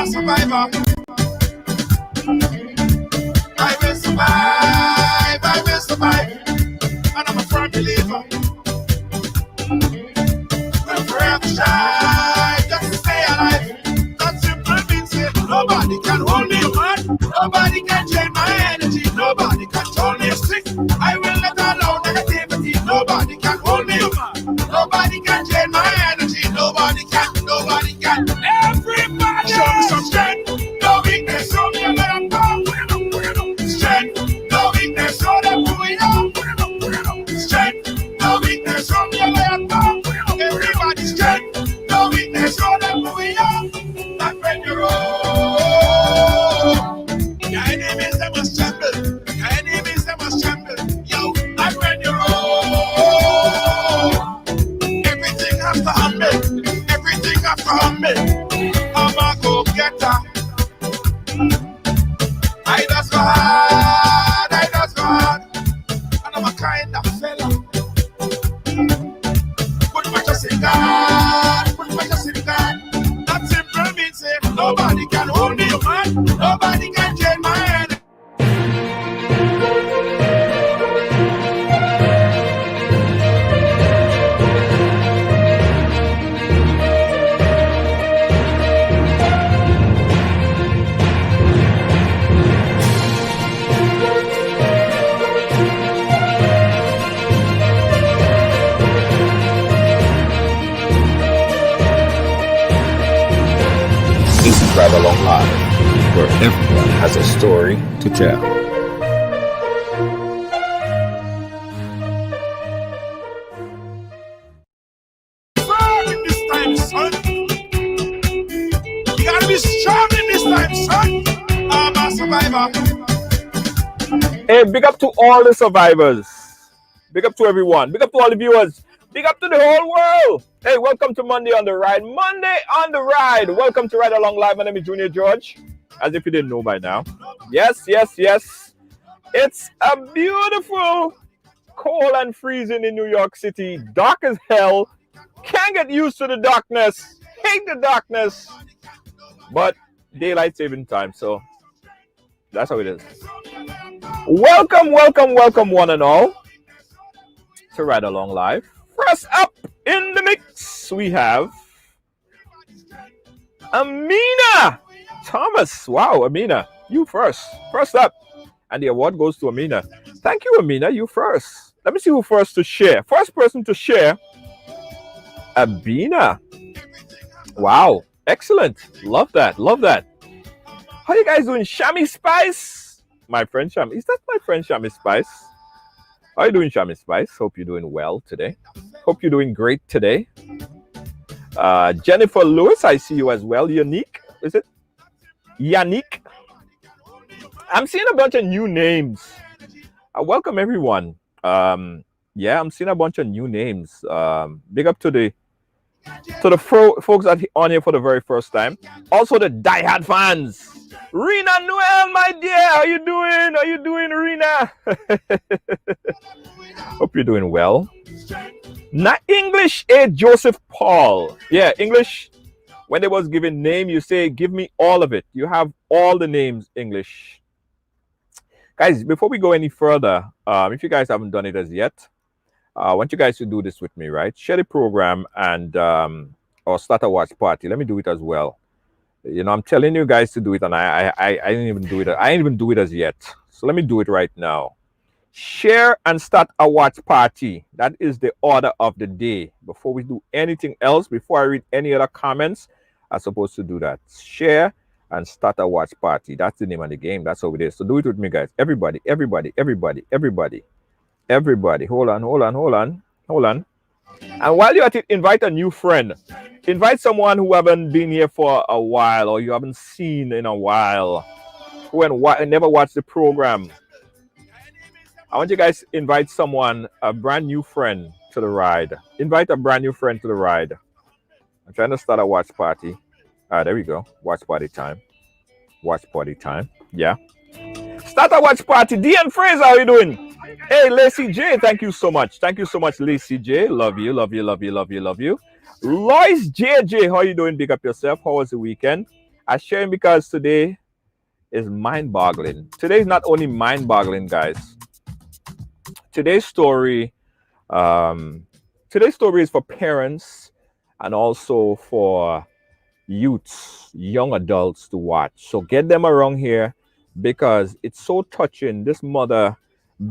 a survivor. I will survive, I will survive. And I'm a firm believer. We'll forever shine, just to stay alive. That simple means it. Nobody can hold me, man. Nobody can drain my energy. Nobody can hold me sick. I will not allow negativity. Nobody can hold me, man. Nobody can drain my energy. Nobody can, nobody can. Everybody show me some strength. No weakness, show me where I'm going. Strength, no weakness, show them who we are. Strength, no weakness, show me where I'm going. Everybody strength, no weakness, show them who we are. That when you roll, your enemies they must tremble. Your enemies they must tremble. Yo, that when you roll, everything has to humble. Everything has to humble. I'm a go-getter. I just go hard, I just go hard. And I'm a kind of fella. Put my trust in God, put my trust in God. That simple means it. Nobody can hold me, man. Nobody can change my head. This is Ridealong Live, where everyone has a story to tell. Strong in this time, son. You gotta be strong in this time, son. I'm a survivor. Hey, big up to all the survivors. Big up to everyone. Big up to all the viewers. Big up to the whole world. Hey, welcome to Monday on the Ride. Monday on the Ride. Welcome to Ridealong Live. My name is Junior George. As if you didn't know by now. Yes, yes, yes. It's a beautiful, cold and freezing in New York City. Dark as hell. Can't get used to the darkness. Hate the darkness. But daylight saving time. So that's how it is. Welcome, welcome, welcome one and all to Ridealong Live. First up in the mix, we have Amina Thomas. Wow, Amina, you first. First up. And the award goes to Amina. Thank you, Amina, you first. Let me see who first to share. First person to share, Amina. Wow, excellent. Love that, love that. How you guys doing? Shami Spice? My friend Shami. Is that my friend Shami Spice? How you doing, Shami Spice? Hope you're doing well today. Hope you're doing great today. Jennifer Lewis, I see you as well. Yannick, is it? Yannick. I'm seeing a bunch of new names. Welcome everyone. Yeah, I'm seeing a bunch of new names. Big up to the folks that on here for the very first time. Also the diehard fans. Rena Noel, my dear, how you doing? How you doing, Rena? Hope you're doing well. Not English, Joseph Paul. Yeah, English. When they was giving name, you say, give me all of it. You have all the names, English. Guys, before we go any further, if you guys haven't done it as yet, I want you guys to do this with me, right? Share the program and or start a watch party. Let me do it as well. You know, I'm telling you guys to do it, and I didn't even do it. I didn't even do it as yet. So let me do it right now. Share and start a watch party. That is the order of the day. Before we do anything else, before I read any other comments, I'm supposed to do that. Share and start a watch party. That's the name of the game. That's how it is. So do it with me, guys. Everybody, everybody, everybody, everybody, everybody. Hold on, hold on, hold on, hold on. And while you're at it, invite a new friend. Invite someone who haven't been here for a while or you haven't seen in a while, who never watched the program. I want you guys to invite someone, a brand new friend to the ride. Invite a brand new friend to the ride. I'm trying to start a watch party. There we go. Watch party time. Watch party time. Yeah. Start a watch party. Dean Fraser, how are you doing? Hey, Lacey J, thank you so much. Thank you so much, Lacey J. Love you, love you, love you, love you, love you. Lois JJ, how are you doing? Big up yourself. How was the weekend? I share it because today is mind-boggling. Today is not only mind-boggling, guys. Today's story, um, today's story is for parents and also for youths, young adults to watch. So get them around here because it's so touching. This mother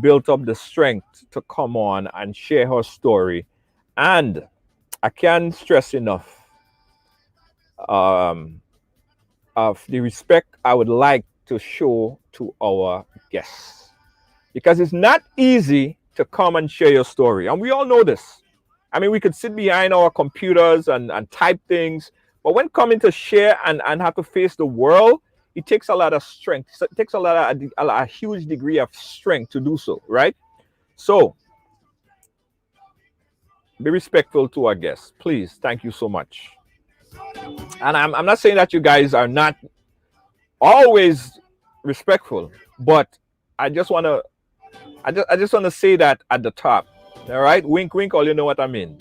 built up the strength to come on and share her story. And I can't stress enough um, of the respect I would like to show to our guests. Because it's not easy to come and share your story. And we all know this. I mean, we could sit behind our computers and type things, but when coming to share and have to face the world, it takes a lot of strength. It takes a huge degree of strength to do so, right? So be respectful to our guests, please. Thank you so much. And I'm not saying that you guys are not always respectful, but I just want to say that at the top. All right, wink, wink. All you know what I mean.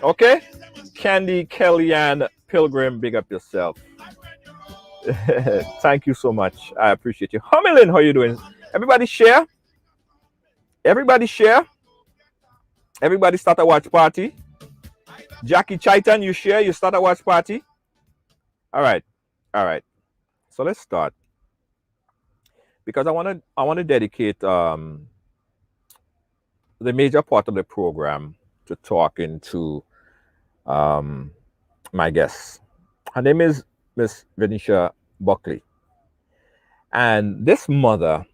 Okay, Candy, Kellyanne, Pilgrim, big up yourself. Thank you so much. I appreciate you. Humilin, how you doing? Everybody share. Everybody share. Everybody start a watch party. Jackie Chaitan, you share. You start a watch party. All right, all right. So let's start because I want to dedicate the major part of the program to talking to my guest. Her name is Miss Venetia Buckley. And this mother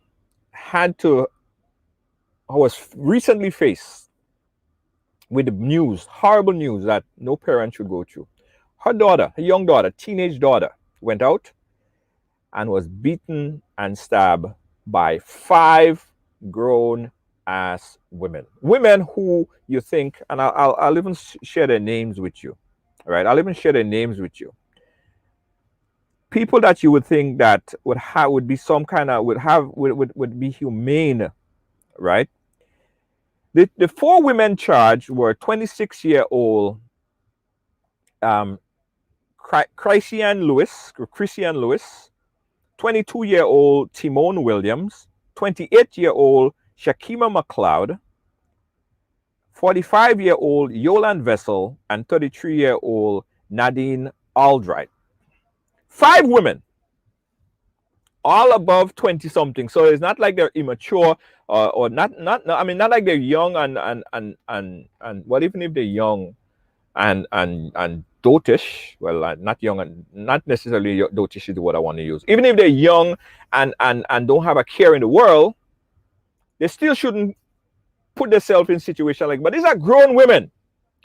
was recently faced with the news, horrible news that no parent should go through. Her daughter, her young daughter, teenage daughter, went out and was beaten and stabbed by 5 grown-ass women. Women who you think, and I'll even share their names with you. All right, I'll even share their names with you. People that you would think that would be some kind of would be humane, right? The 4 women charged were 26-year-old Christian Lewis, 22-year-old Timon Williams, 28-year-old Shakima McLeod, 45-year-old Yolan Vessel, and 33-year-old Nadine Aldright. 5 women, all above 20 something. So it's not like they're immature or not. I mean, not like they're young and well, even if they're young and dotish. Well, not young and not necessarily dotish is the word I want to use. Even if they're young and don't have a care in the world, they still shouldn't put themselves in situation like. But these are grown women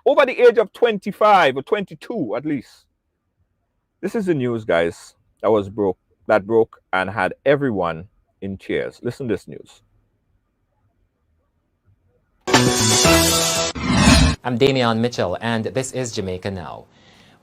over the age of 25 or 22 at least. This is the news, guys. That broke and had everyone in tears. Listen to this news. I'm Damian Mitchell, and this is Jamaica Now.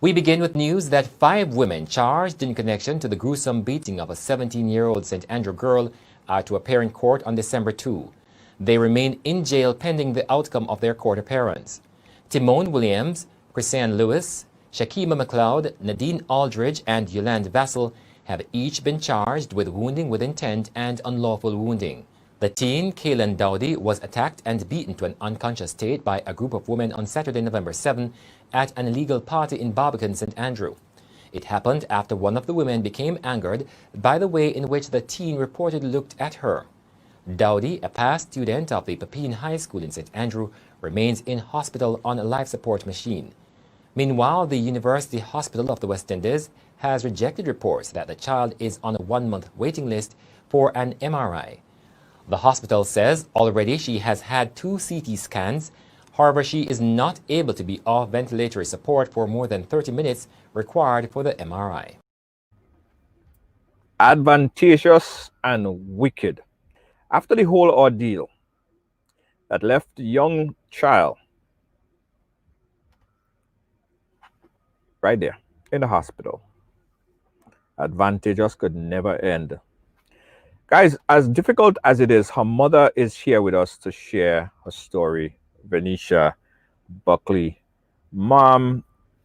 We begin with news that 5 women charged in connection to the gruesome beating of a 17-year-old St. Andrew girl are to appear in court on December 2. They remain in jail pending the outcome of their court appearance. Timon Williams, Christian Lewis, Shakima McLeod, Nadine Aldridge, and Yolande Vassell have each been charged with wounding with intent and unlawful wounding. The teen, Kaylin Dowdy, was attacked and beaten to an unconscious state by a group of women on Saturday, November 7, at an illegal party in Barbican, St. Andrew. It happened after one of the women became angered by the way in which the teen reportedly looked at her. Dowdy, a past student of the Pepin High School in St. Andrew, remains in hospital on a life support machine. Meanwhile, the University Hospital of the West Indies has rejected reports that the child is on a 1-month waiting list for an MRI. The hospital says already she has had 2 CT scans. However, she is not able to be off ventilatory support for more than 30 minutes required for the MRI. Advantageous and wicked. After the whole ordeal that left the young child right there in the hospital, advantageous could never end. Guys, as difficult as it is, her mother is here with us to share her story. Venetia Buckley. Mom,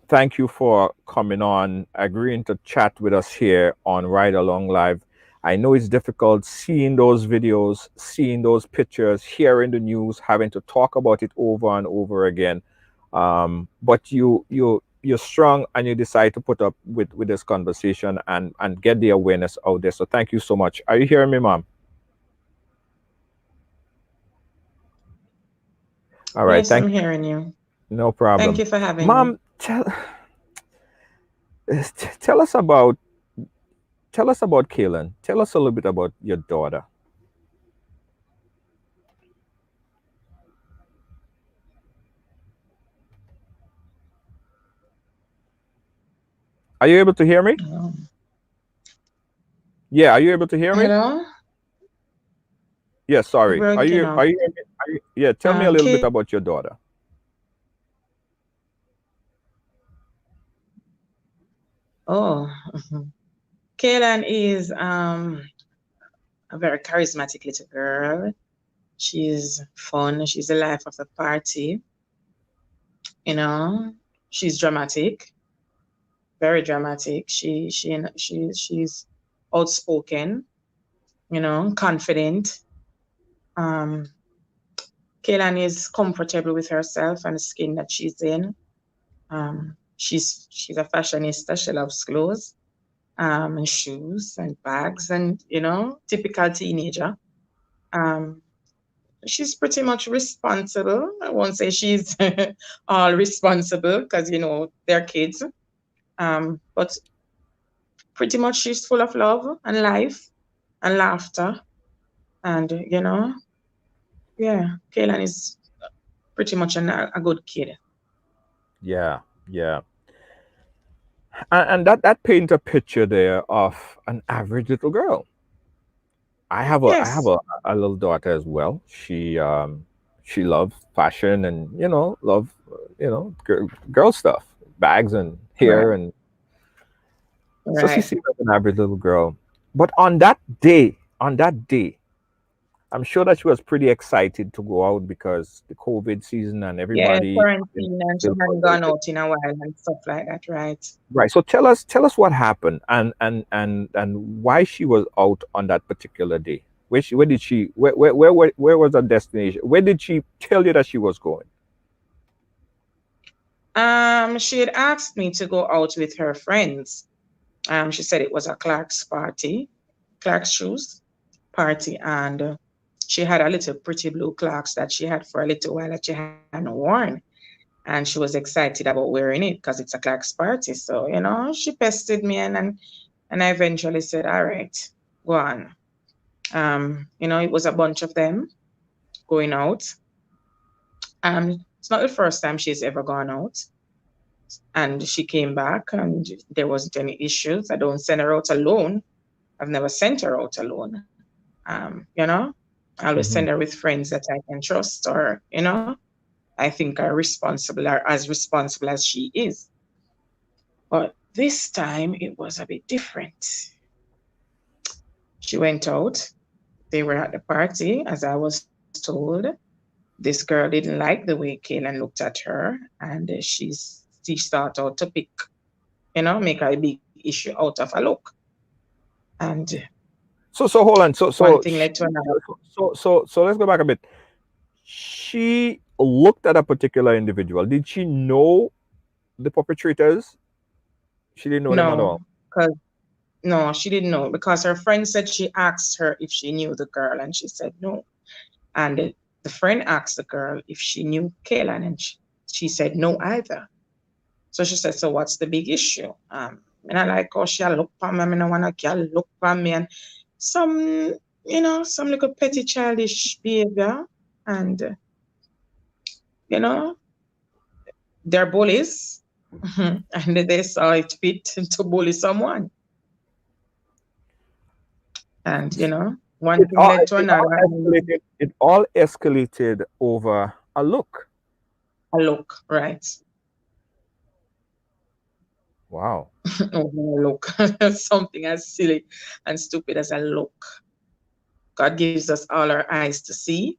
thank you for coming on, agreeing to chat with us here on Ride Along Live. I know it's difficult seeing those videos, seeing those pictures, hearing the news, having to talk about it over and over again. But you're strong and you decide to put up with this conversation and get the awareness out there. So thank you so much. Are you hearing me, mom? All right, Yes, thank I'm you. hearing you. No Thank problem. you for having me. Mom, tell us about Kaylin. Tell us a little bit about your daughter. Are you able to hear me? Oh. Yeah, are you able to hear me? Hello? Yeah, You're sorry. breaking up. Yeah, tell me a little bit Kate, about your daughter. oh, Kaylin is a very charismatic little girl. She's fun. She's the life of the party. You know, she's dramatic, very dramatic. She's outspoken. Confident. Um, Kaylin is comfortable with herself and the skin that she's in. She's a fashionista. She loves clothes, and shoes and bags, and typical teenager. Um, she's pretty much responsible. I won't say she's all responsible because they're kids. But pretty much she's full of love and life and laughter, and yeah, Kaylin is pretty much a good kid. Yeah, yeah. And that paints a picture there of an average little girl. I have Yes, a little daughter as well. She loves fashion and love girl stuff, bags and hair, right, and so she right. seems like an average little girl. But on that day, I'm sure that she was pretty excited to go out because the COVID season and Yeah, everybody quarantine, and she still hadn't gone isolated. out in a while and stuff like that, right? Right. So tell us what happened and why she was out on that particular day. Where did she where was her destination? Where did she tell you that she was going? She had asked me to go out with her friends. She said it was a Clark's party, Clark's shoes party, and she had a little pretty blue Clarks that she had for a little while that she hadn't worn, and she was excited about wearing it because it's a Clark's party. So she pestered me, and I eventually said, "All right, go on." It was a bunch of them going out. It's not the first time she's ever gone out. And she came back and there wasn't any issues. I don't send her out alone. I've never sent her out alone. I always send her Hmm. with friends that I can trust, or I think are responsible, or as responsible as she is. But this time it was a bit different. She went out. They were at the party, as I was told. This girl didn't like the way Kaylin looked at her, and she started out to make a big issue out of a look. And So hold on. So one so thing she, led to another. so let's go back a bit. She looked at a particular individual. Did she know the perpetrators? She didn't know them at No, all. because no, she didn't know because her friend said she asked her if she knew the girl, and she said no. And the friend asked the girl if she knew Kaylin, and she said no either. So she said, "So what's the big issue?" And I like, "Oh, she a look for me. I mean, I want a girl look for me," and some, some little petty childish behavior, and you know, they're bullies, and they saw it fit to bully someone, and one It thing all led to it all another, and escalated. It all escalated over a look. a look, right? Wow. Over a look, something as silly and stupid as a look. God gives us all our eyes to see,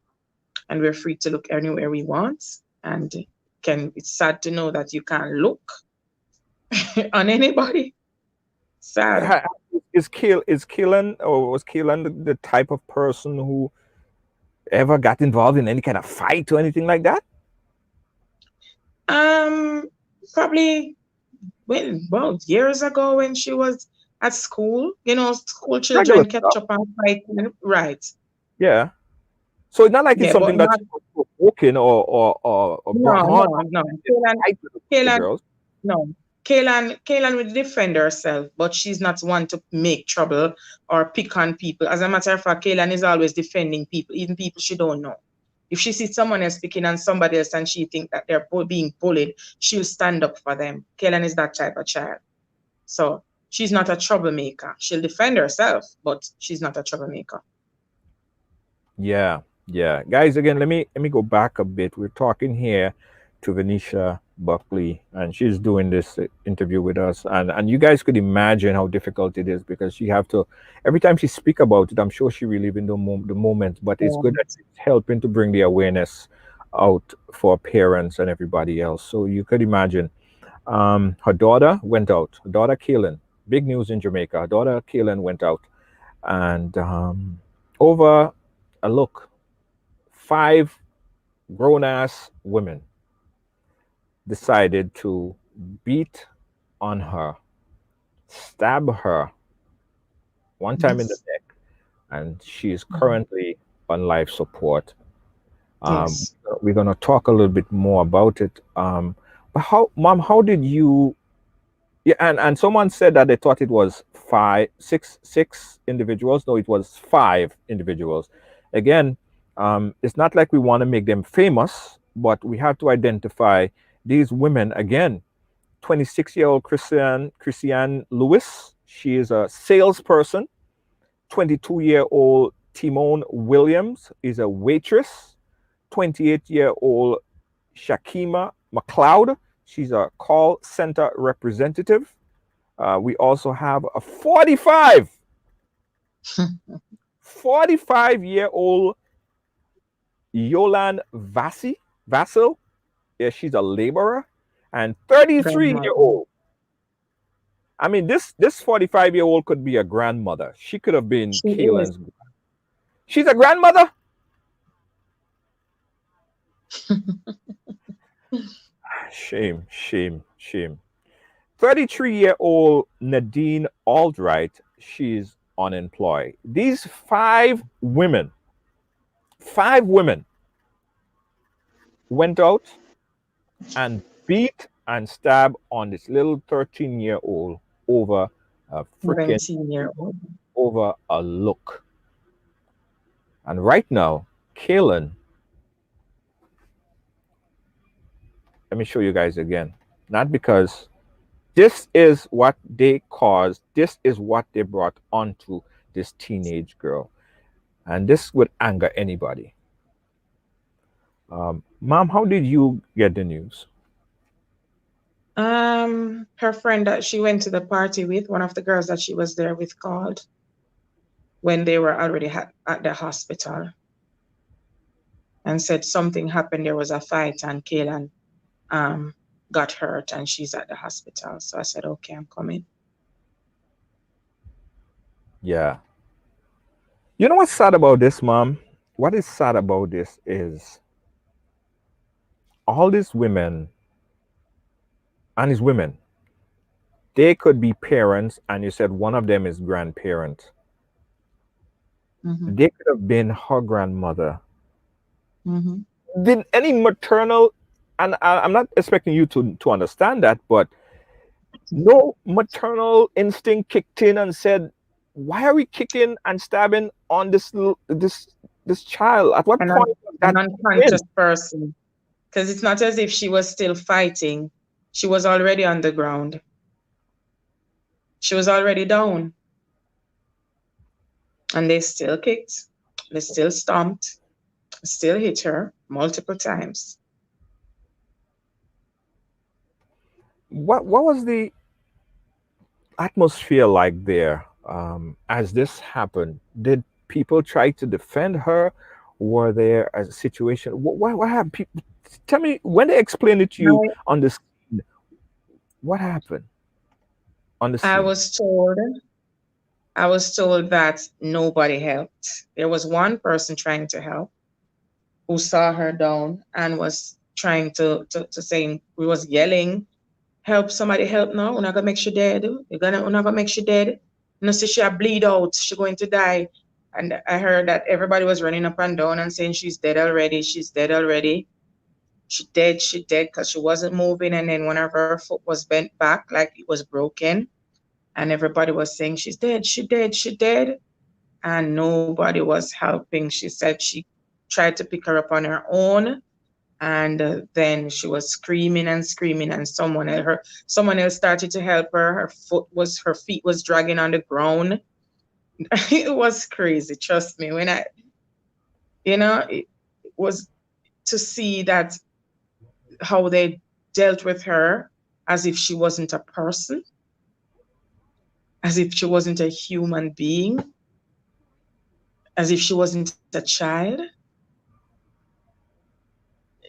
and we're free to look anywhere we want. And it's sad to know that you can't look. on anybody. Sad. Ha- is Keelan, or was Keelan the type of person who ever got involved in any kind of fight or anything like that? Um, Probably well, years ago when she was at school, school Regular children catch stuff. up and fighting. Right. Yeah. So it's not like it's Yeah, but something that's not provoking or brought no, on no, no. fight with the Kaylan, girls. no. Kaylan will defend herself, but she's not one to make trouble or pick on people. As a matter of fact, Kaylan is always defending people, even people she don't know. If she sees someone else picking on somebody else and she thinks that they're being bullied, she'll stand up for them. Kaylan is that type of child. So she's not a troublemaker. She'll defend herself, but she's not a troublemaker. Yeah, yeah. Guys, again, let me go back a bit. We're talking here to Venetia Buckley, and she's doing this interview with us. And you guys could imagine how difficult it is, because she have to every time she speak about it. I'm sure she reliving the moment, but it's good that Yeah. it's helping to bring the awareness out for parents and everybody else. So you could imagine. Her daughter went out. Her daughter Kaylin, big news in Jamaica. Her daughter Kaylin went out, and over a look, five grown ass women decided to beat on her, stab her one time in the Yes. neck, and she is Mhm. currently on life support. Um, Yes. we're gonna talk a little bit more about it. But how, Mom? How did you? Yeah, and someone said that they thought it was six individuals. No, it was five individuals. Again, it's not like we want to make them famous, but we have to identify these women. Again, 26-year-old Christiane Lewis. She is a salesperson. 22-year-old Timon Williams is a waitress. 28-year-old Shakima McLeod. She's a call center representative. We also have a 45-year-old Yolan Vassil. Yeah, she's a laborer. And 33 year Grandmother. old. I mean, this 45-year-old could be a grandmother. She could have been She is. Keelan's. She's a grandmother. Shame, shame, shame. 33-year-old Nadine Albright, she's unemployed. These five women went out and beat and stabbed on this little 13-year-old over a freaking 17-year-old. over a look. And right now, Kaylin, let me show you guys again. Not because this is what they caused, this is what they brought onto this teenage girl. And this would anger anybody. Mom, how did you get the news? Her friend that she went to the party with, one of the girls that she was there with, called when they were already at the hospital and said something happened. There was a fight and Kaylan um got hurt and she's at the hospital. So I said, okay, I'm coming. Yeah. You know what's sad about this, Mom? What is sad about this is all these women, and these women, they could be parents, and you said one of them is grandparent. Mm-hmm. They could have been her grandmother. Mm-hmm. Did any maternal, and I'm not expecting you to understand that, but no maternal instinct kicked in and said, "Why are we kicking and stabbing on this child? At what And point was an that in?" unconscious person. Because it's not as if she was still fighting. She was already on the ground. She was already down. And they still kicked. They still stomped. Still hit her multiple times. What was the atmosphere like there as this happened? Did people try to defend her? Were there a situation? What happened? Tell me when they explained it to you I, on this. What happened? on the I scene? was told I was told that nobody helped. There was one person trying to help who saw her down and was trying to say, we was yelling, help, somebody help now. We're not gonna make she dead. We're not gonna make she dead. You know, see she a bleed out, she going to die. And I heard that everybody was running up and down and saying she's dead already, she's dead already. She dead because she wasn't moving, and then one of her foot was bent back like it was broken. And everybody was saying she's dead, she dead, she dead. And nobody was helping. She said she tried to pick her up on her own, and then she was screaming and screaming, and someone else started to help her. Her feet was dragging on the ground. It was crazy, trust me. When it was to see that how they dealt with her as if she wasn't a person, as if she wasn't a human being, as if she wasn't a child.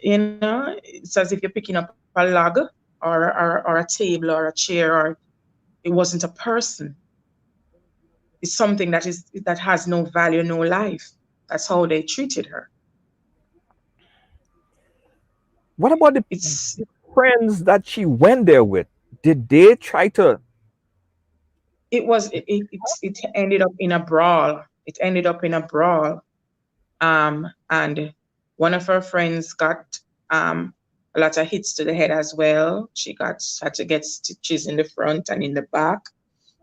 It's as if you're picking up a log or a table or a chair, or it wasn't a person. It's something that has no value, no life. That's how they treated her. What about the It's friends that she went there with? Did they try to? it ended up in a brawl. It ended up in a brawl. And one of her friends got a lot of hits to the head as well. She had to get stitches in the front and in the back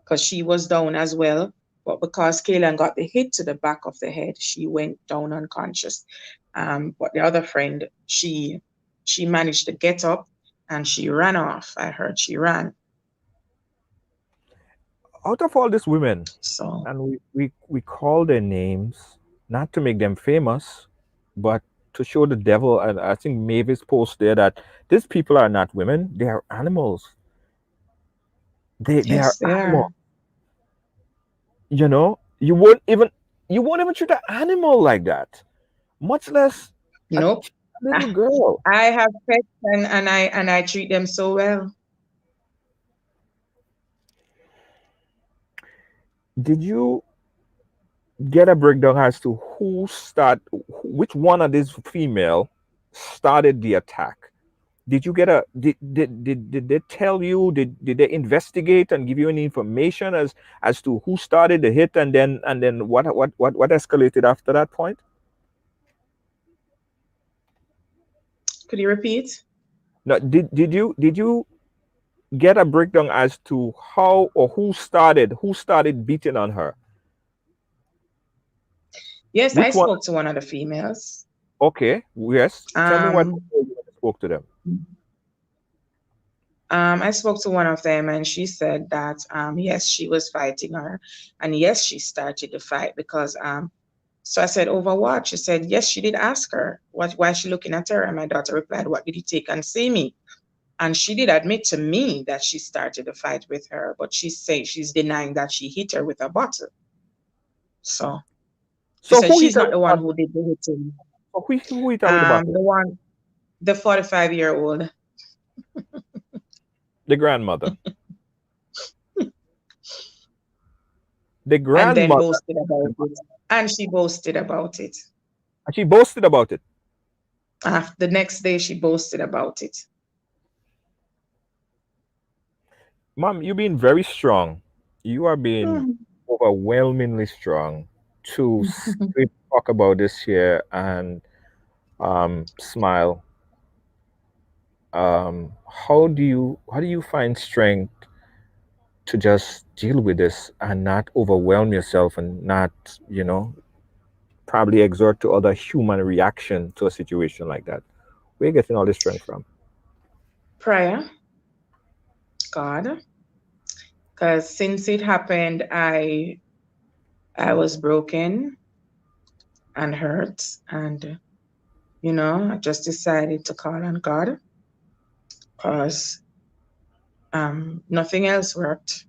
because she was down as well. But because Kaylin got the hit to the back of the head, she went down unconscious. But the other friend, she managed to get up and she ran off. I heard she ran. Out of all these women, So and we call their names not to make them famous, but to show the devil. And I think Mavis posts there that these people are not women; they are animals. They are yes, they animals. are. You won't even treat an animal like that, much less a Nope. little I, girl. I have pets, and I treat them so well. Did you get a breakdown as to which one of these female started the attack? Did you get a did they tell you, did they investigate and give you any information as to who started the hit, and then what escalated after that point? Could you repeat? No, did you get a breakdown as to how or who started beating on her? Yes, I Which one? spoke to one of the females. Okay, yes, tell me what they Um, told you when you spoke to them. I spoke to one of them, and she said that yes, she was fighting her, and yes, she started the fight because So I said, over what? She said, yes, she did ask her why is she looking at her, and my daughter replied, what did you take and see me? And she did admit to me that she started the fight with her, but she's denying that she hit her with a bottle. So she So said who hit she's her not with the the one bottle? who did the hitting. So who hit her with the bottle? The one, the 45-year-old. The grandmother. The And then grandmother. boasted about it. And she boasted about it. And she boasted about it. The next day, she boasted about it. Mom, you've been very strong. You are being Hmm. overwhelmingly strong to talk about this here and smile. How do you find strength to just deal with this and not overwhelm yourself and not, probably exert to other human reaction to a situation like that? Where are you getting all this strength from? Prayer, God, because since it happened, I was broken and hurt, and I just decided to call on God because nothing else worked,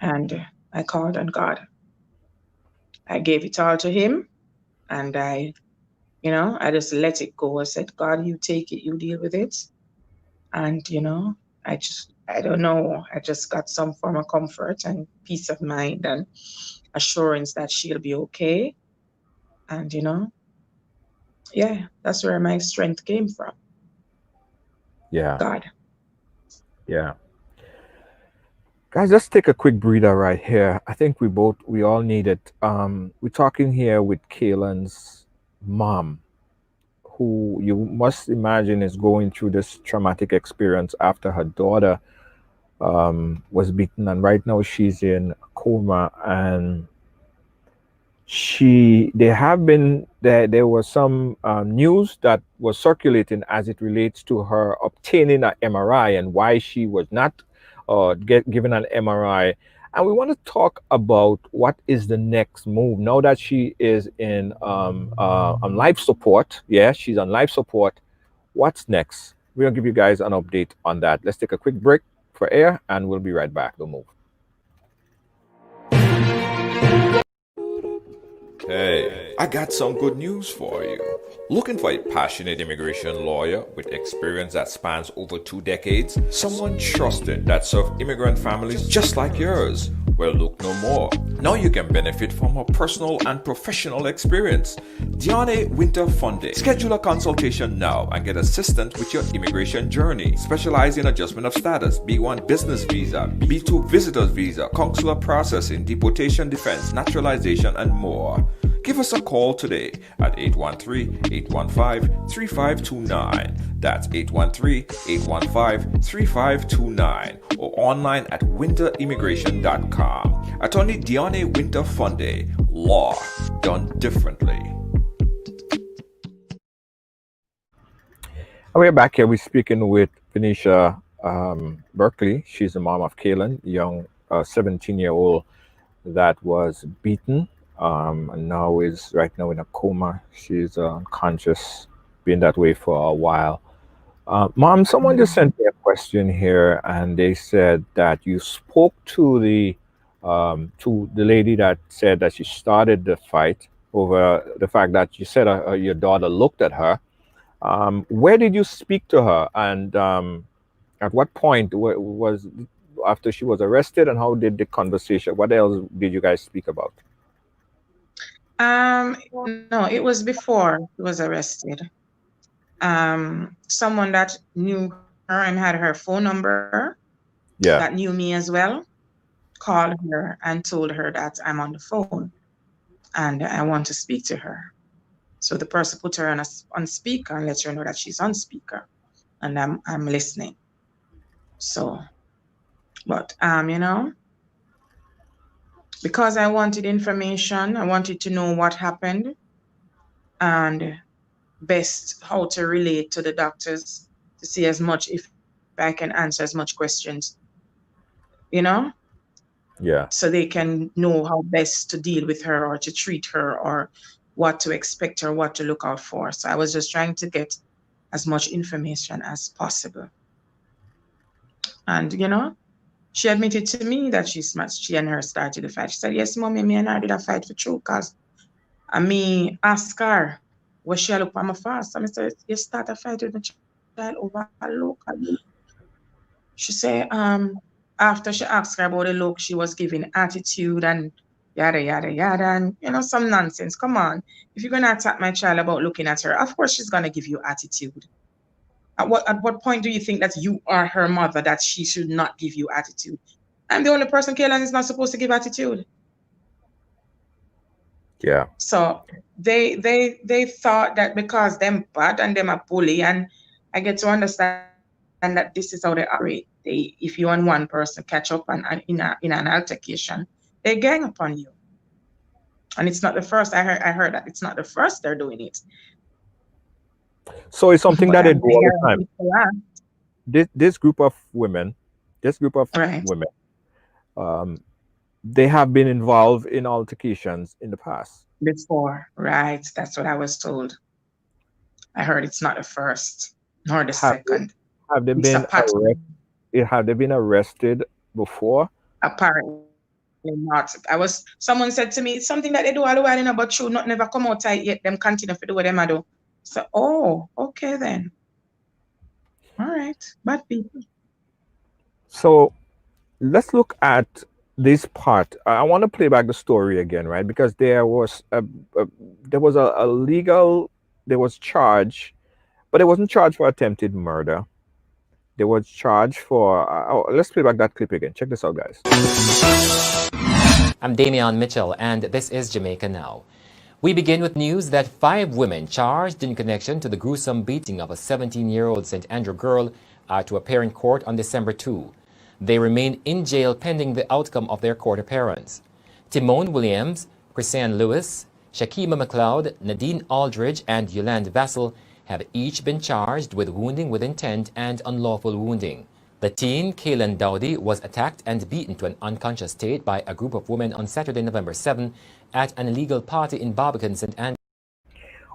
and I called on God. I gave it all to Him, and I just let it go. I said, God, you take it, you deal with it, and I I don't know. I just got some form of comfort and peace of mind and assurance that she'll be okay. And, yeah, that's where my strength came from. Yeah. God. Yeah. Guys, let's take a quick breather right here. I think we all need it. We're talking here with Kaylan's mom, who you must imagine is going through this traumatic experience after her daughter was beaten, and right now she's in a coma. And there was some news that was circulating as it relates to her obtaining an MRI and why she was not given an MRI. And we want to talk about what is the next move now that she is in on life support. Yeah, she's on life support. What's next? We'll give you guys an update on that. Let's take a quick break for air, and we'll be right back. Don't move. Hey, I got some good news for you. Looking for a passionate immigration lawyer with experience that spans over 2 decades? Someone trusted that served immigrant families just like yours? Well, look no more. Now you can benefit from her personal and professional experience. Diane Winter Funde. Schedule a consultation now and get assistance with your immigration journey. Specialize in adjustment of status, B1 business visa, B2 visitors visa, consular processing, deportation defense, naturalization, and more. Give us a call today at 813-815-3529. That's 813-815-3529 or online at winterimmigration.com. Attorney Diane Winter Funde. Law done differently. We're back here. We're speaking with Venetia Berkeley. She's the mom of Kaylan, young 17-year-old that was beaten and now is right now in a coma. She's unconscious, been that way for a while. Mom, someone just sent me a question here, and they said that you spoke to the lady that said that she started the fight over the fact that you said your daughter looked at her. Where did you speak to her, and at what point was after she was arrested, and how did the conversation? What else did you guys speak about? No, it was before he was arrested. Someone that knew her and had her phone number, Yeah. that knew me as well, called her and told her that I'm on the phone and I want to speak to her. So the person put her on speaker and let her know that she's on speaker, and I'm listening. So, but because I wanted information, I wanted to know what happened and best how to relate to the doctors to see as much, if I can answer as much questions, Yeah. so they can know how best to deal with her or to treat her or what to expect or what to look out for. So I was just trying to get as much information as possible. And, she admitted to me that she and her started a fight. She said, yes, mommy, me and her did a fight for true, because I me ask her, what she look for my fast? And I said, you start a fight with the child over a look at you. She said, after she asked her about the look, she was giving attitude and yada, yada, yada, and, some nonsense. Come on. If you're going to attack my child about looking at her, of course she's going to give you attitude. At what point do you think that you are her mother, that she should not give you attitude? I'm the only person Kaylan is not supposed to give attitude. Yeah. So they thought that because them bad and them a bully, and I get to understand that this is how they operate. If you and one person catch up in an altercation, they gang upon you. And it's not the first. I heard that it's not the first they're doing it. So it's something But that they do all the time. yeah. This group of women, Right. they have been involved in altercations in the past. Before, right? That's what I was told. I heard it's not the first nor the second. Have they It's been a pattern. have they been arrested before? Apparently not. Someone said to me, it's something that they do all the while, but true, not never come out tight yet. Them continue to do what them do. So, oh, okay then. All right, bad people. So let's look at this part. I want to play back the story again, right? Because there was a legal, there was charge, but it wasn't charged for attempted murder. There was charged for. Let's play back that clip again. Check this out, guys. I'm Damian Mitchell, and this is Jamaica Now. We begin with news that 5 women charged in connection to the gruesome beating of a 17-year-old St. Andrew girl are to appear in court on December 2. They remain in jail pending the outcome of their court appearance. Timon Williams, Chrisanne Lewis, Shakima McLeod, Nadine Aldridge, and Yolande Vassell have each been charged with wounding with intent and unlawful wounding. The teen, Kaylin Dowdy, was attacked and beaten to an unconscious state by a group of women on Saturday, November 7 at an illegal party in Barbican, St. Andrews.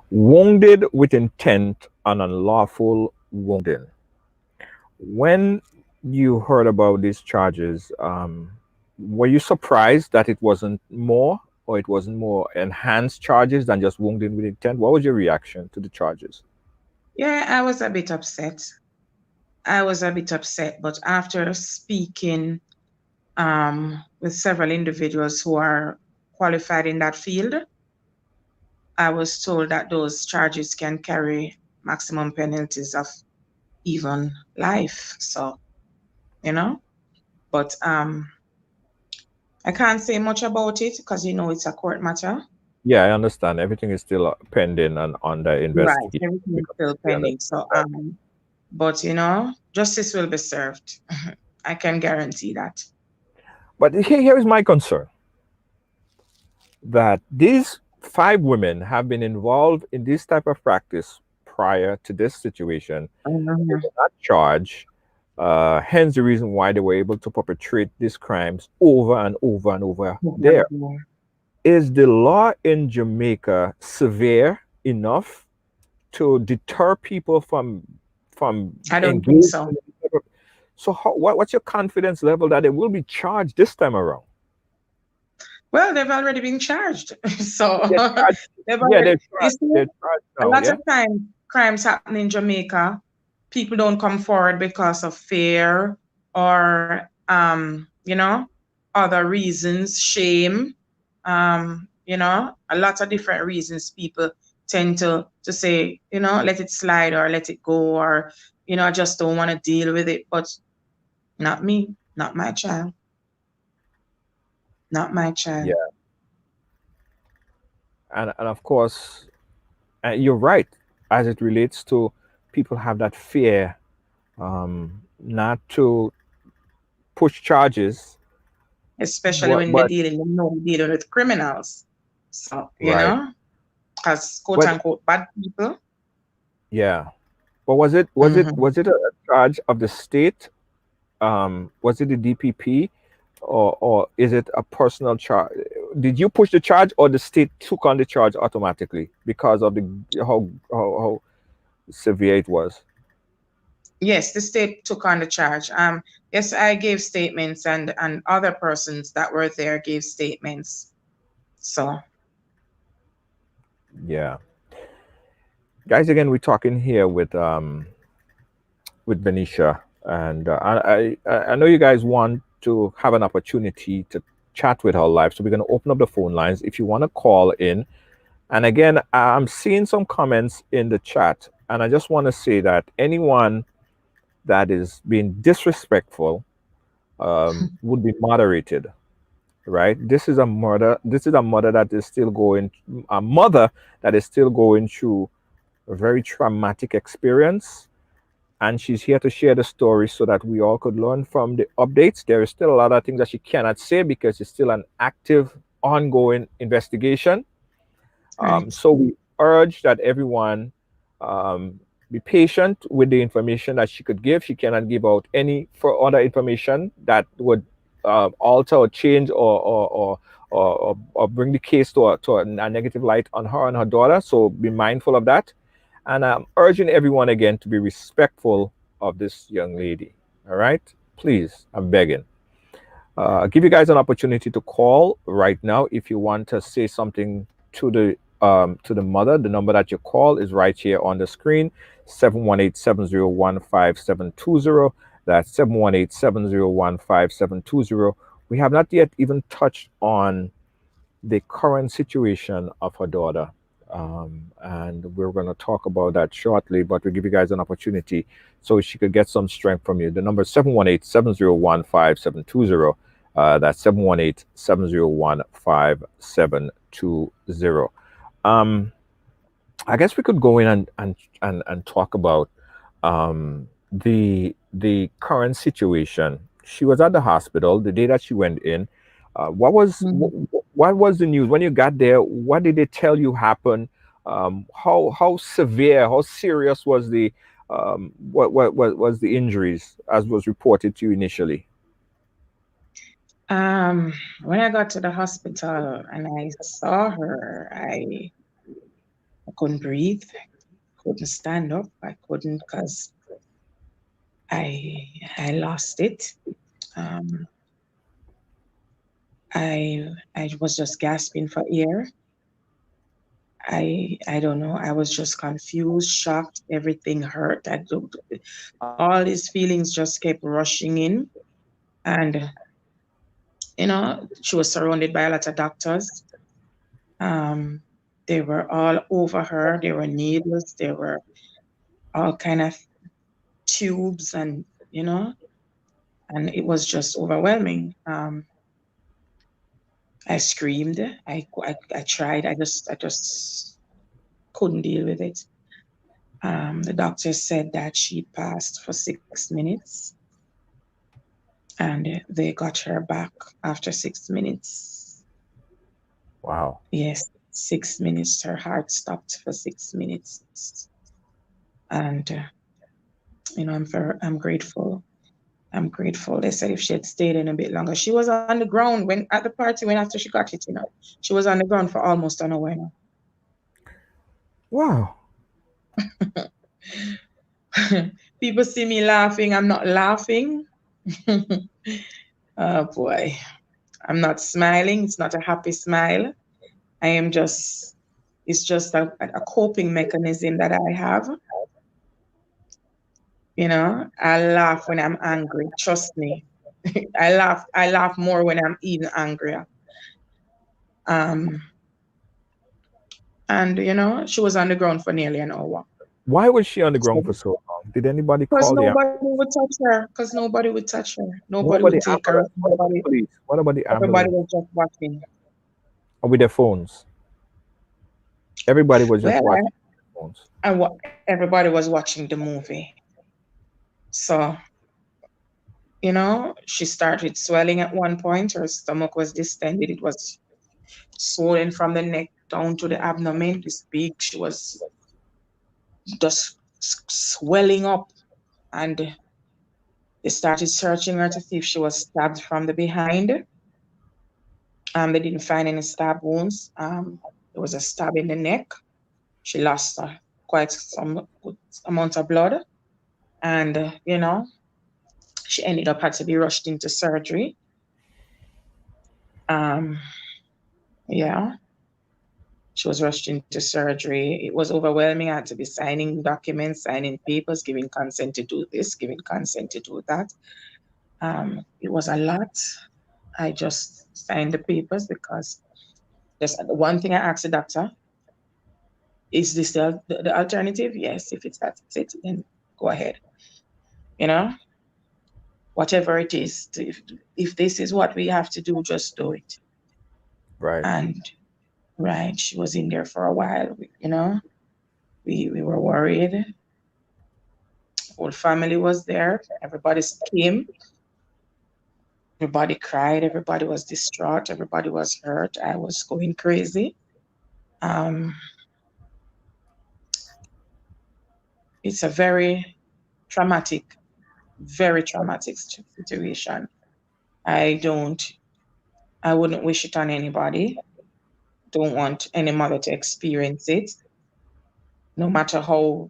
Wounded with intent and unlawful wounding. When you heard about these charges, were you surprised that it wasn't more, or it wasn't more enhanced charges than just wounding with intent? What was your reaction to the charges? Yeah, I was a bit upset. But after speaking with several individuals who are qualified in that field, I was told that those charges can carry maximum penalties of even life. So, but I can't say much about it because it's a court matter. Yeah, I understand. Everything is still pending and under investigation. Right, everything is still pending. So, but justice will be served. I can guarantee that. But here is my concern: that these 5 women have been involved in this type of practice prior to this situation. They were not charged. Hence the reason why they were able to perpetrate these crimes over and over and over there. Is the law in Jamaica severe enough to deter people from I don't think so. So what's your confidence level that they will be charged this time around? Well, they've already been charged. So they're charged now, a lot of times crimes happen in Jamaica. People don't come forward because of fear or other reasons, shame. A lot of different reasons people tend to say, let it slide or let it go, or I just don't want to deal with it. But not me, not my child. Not my child. Yeah. And of course, you're right, as it relates to people have that fear not to push charges. Especially when they're dealing with criminals. So, as quote unquote bad people. Yeah. But was it a charge of the state? Was it the DPP? Or is it a personal charge? Did you push the charge, or the state took on the charge automatically because of how severe it was? Yes, the state took on the charge. Yes, I gave statements, and other persons that were there gave statements. So. Yeah. Guys, again, we're talking here with Benicia, and I know you guys want to have an opportunity to chat with her live, so we're going to open up the phone lines if you want to call in. And again, I'm seeing some comments in the chat, and I just want to say that anyone that is being disrespectful would be moderated, right? This is a mother that is still going through a very traumatic experience, and she's here to share the story so that we all could learn from the updates. There is still a lot of things that she cannot say because it's still an active, ongoing investigation. So we urge that everyone be patient with the information that she could give. She cannot give out any other information that would alter or change or bring the case to a negative light on her and her daughter. So be mindful of that. And I'm urging everyone again to be respectful of this young lady. All right? Please, I'm begging. Give you guys an opportunity to call right now if you want to say something to the mother. The number that you call is right here on the screen, 718-701-5720. That's 718-701-5720. We have not yet even touched on the current situation of her daughter. And we're going to talk about that shortly, but we'll give you guys an opportunity so she could get some strength from you. The number is 718-701-5720. That's 718-701-5720. Um, I guess we could go in and talk about the current situation. She was at the hospital the day that she went in. Mhm. What was the news when you got there? What did they tell you happened? How severe, how serious was the what was the injuries as was reported to you initially? When I got to the hospital and I saw her, I couldn't breathe, couldn't stand up, I couldn't because I lost it. Um, I was just gasping for air. I don't know. I was just confused, shocked. Everything hurt. All these feelings just kept rushing in, and she was surrounded by a lot of doctors. Um, they were all over her. There were needles. There were all kind of tubes, and and it was just overwhelming. I screamed. I tried. I just couldn't deal with it. The doctor said that she passed for 6 minutes, and they got her back after 6 minutes. Wow. Yes, 6 minutes. Her heart stopped for 6 minutes, and I'm grateful. I'm grateful. They said if she had stayed in a bit longer, she was on the ground when at the party when after she got it. She was on the ground for almost an hour now. Wow. People see me laughing. I'm not laughing. Oh boy. I'm not smiling. It's not a happy smile. I am just, it's just a coping mechanism that I have. I laugh when I'm angry. Trust me. I laugh more when I'm even angrier. Um, and she was on the ground for nearly an hour. Why was she on the ground for so long? Did anybody Because call the nobody would touch her. Because nobody would touch her. Nobody what about would the take her. ambulance? What about the police? What about the Everybody ambulance? was just watching. Or with their phones? Everybody was just Well, watching phones. everybody was watching the movie. So, she started swelling at one point. Her stomach was distended. It was swollen from the neck down to the abdomen. This big, she was just swelling up. And they started searching her to see if she was stabbed from the behind. They didn't find any stab wounds. There was a stab in the neck. She lost quite some good amount of blood. And, she ended up had to be rushed into surgery. Um, yeah, she was rushed into surgery. It was overwhelming. I had to be signing documents, signing papers, giving consent to do this, giving consent to do that. It was a lot. I just signed the papers because just the one thing I asked the doctor, is this the alternative? Yes, if it's that's it, then go ahead. You know, whatever it is, if this is what we have to do, just do it. Right. And right, she was in there for a while. We were worried. Whole family was there. Everybody came. Everybody cried. Everybody was distraught. Everybody was hurt. I was going crazy. Um, it's a very traumatic situation. I don't, I wouldn't wish it on anybody. Don't want any mother to experience it, no matter how,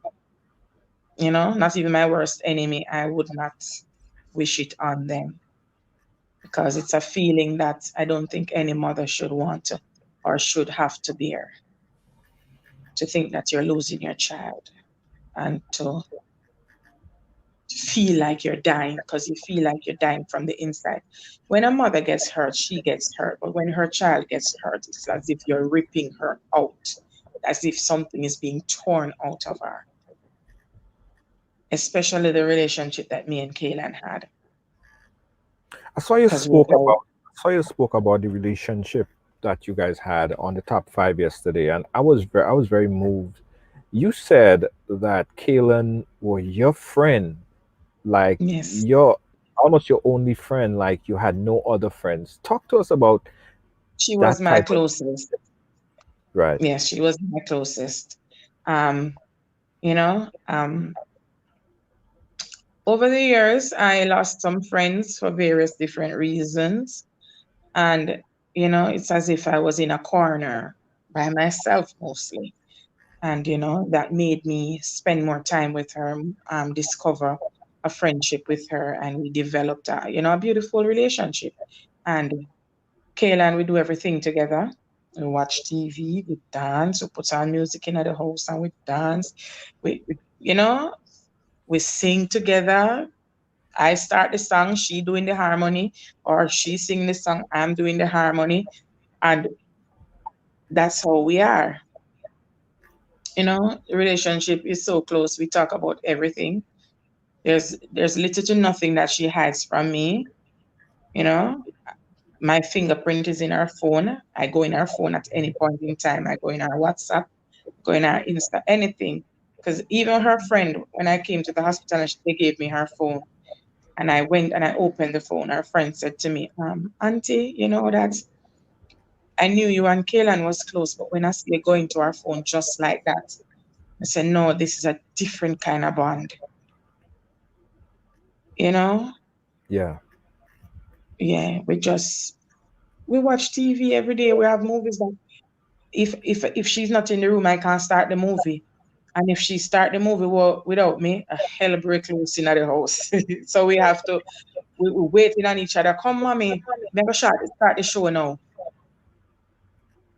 not even my worst enemy, I would not wish it on them because it's a feeling that I don't think any mother should want to or should have to bear. To think that you're losing your child and to feel like you're dying because you feel like you're dying from the inside. When a mother gets hurt, she gets hurt. But when her child gets hurt, it's as if you're ripping her out, as if something is being torn out of her. Especially the relationship that me and Kaylan had. I saw you Because we spoke both, about I saw you spoke about the relationship that you guys had on the top five yesterday, and I was very moved. You said that Kaylin was your friend, like yes, your almost your only friend, like you had no other friends. Talk to us about she was that my type of closest. right. Yes, she was my closest. Um, you know, over the years, I lost some friends for various different reasons. And, it's as if I was in a corner by myself mostly. And, that made me spend more time with her, discover a friendship with her. And we developed a beautiful relationship. And Kayla and we do everything together. We watch TV, we dance, we put on music in the house and we dance. We we sing together. I start the song, she doing the harmony, or she sing the song, I'm doing the harmony, and that's how we are. The relationship is so close. We talk about everything. There's little to nothing that she hides from me. You know, my fingerprint is in her phone. I go in her phone at any point in time. I go in her WhatsApp, go in her Insta, anything. Because even her friend, when I came to the hospital, they gave me her phone. And I went and I opened the phone. Her friend said to me, Auntie, you know that I knew you and Kaylan was close, but when I see you going to our phone just like that, I said, no, this is a different kind of bond. You know? Yeah. Yeah, we watch TV every day. We have movies that if she's not in the room, I can't start the movie. And if she start the movie without me, a hell break loose in the house. So we have to we waiting on each other. Come, mommy, never start the show now.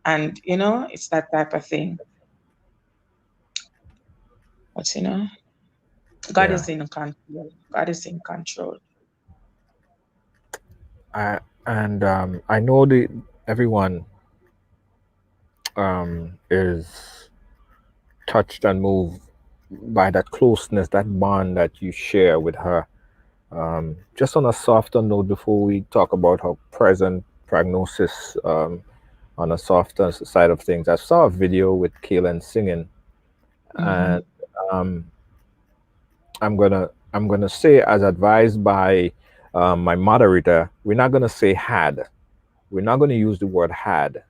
And it's that type of thing. But God Yeah. is in control. God is in control. I and I know the everyone is touched and moved by that closeness, that bond that you share with her. Just on a softer note, before we talk about her present prognosis, on a softer side of things, I saw a video with Kaylin singing, Mm-hmm. and um, I'm gonna say, as advised by my moderator, we're not gonna say had. We're not gonna use the word had.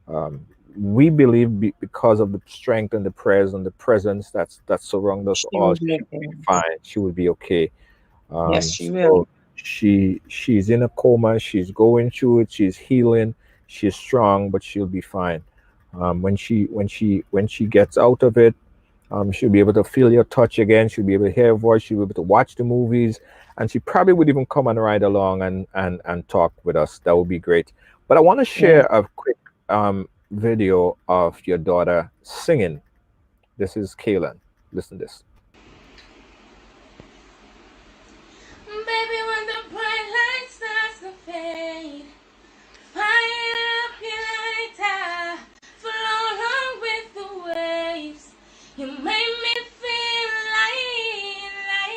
Um, we believe because of the strength and the prayers and the presence that surround us She all, will be she will okay. be fine. She will be okay. Yes, she will. So she's in a coma. She's going through it. She's healing. She's strong, but she'll be fine. When she gets out of it, she'll be able to feel your touch again. She'll be able to hear your voice. She'll be able to watch the movies, and she probably would even come and ride along and talk with us. That would be great. But I want to share Yes. a quick video of your daughter singing. This is Kaylin. Listen to this. Baby, when the bright light starts to fade, fire up your lighter, flow along with the waves. You make me feel lighter.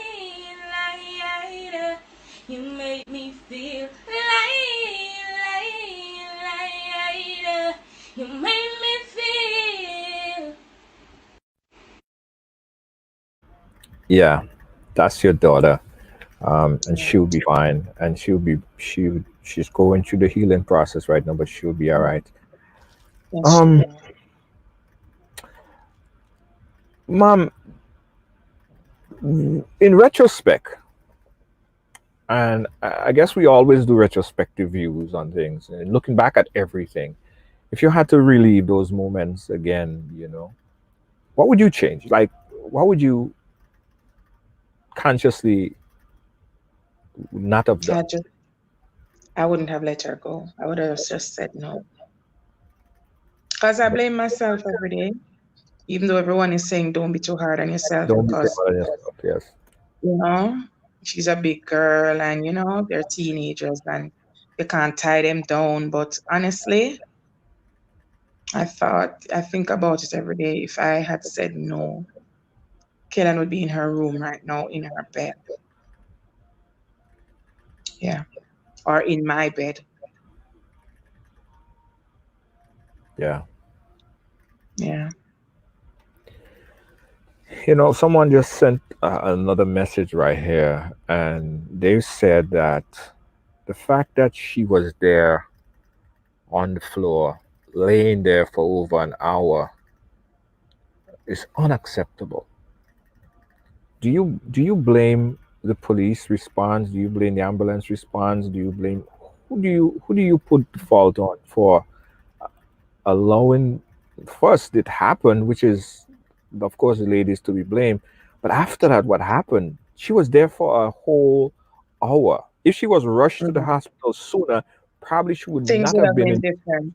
You make me feel lighter. You make me feel. Yeah, that's your daughter. And Yeah. she'll be fine. And she's going through the healing process right now, but she'll be all right. Yes, she Um, will. Mom, in retrospect, and I guess we always do retrospective views on things and looking back at everything. If you had to relive those moments again, what would you change? Like, what would you consciously not have done? I wouldn't have let her go. I would have just said no. Because I But blame myself every day, even though everyone is saying don't be too hard on yourself don't be too because hard on yourself. Yes. you know, she's a big girl and, they're teenagers and you can't tie them down. But honestly, I think about it every day. If I had said no, Kaylin would be in her room right now, in her bed. Yeah. Or in my bed. Yeah. Yeah. Someone just sent another message right here, and they said that the fact that she was there on the floor, laying there for over an hour, is unacceptable. Do you blame the police response? Do you blame the ambulance response? Do you blame who do you put the fault on for allowing first it happened, which is of course the ladies to be blamed, but after that, what happened? She was there for a whole hour. If she was rushed to the Mhm. hospital sooner, probably she would Things not would have have been been in. different.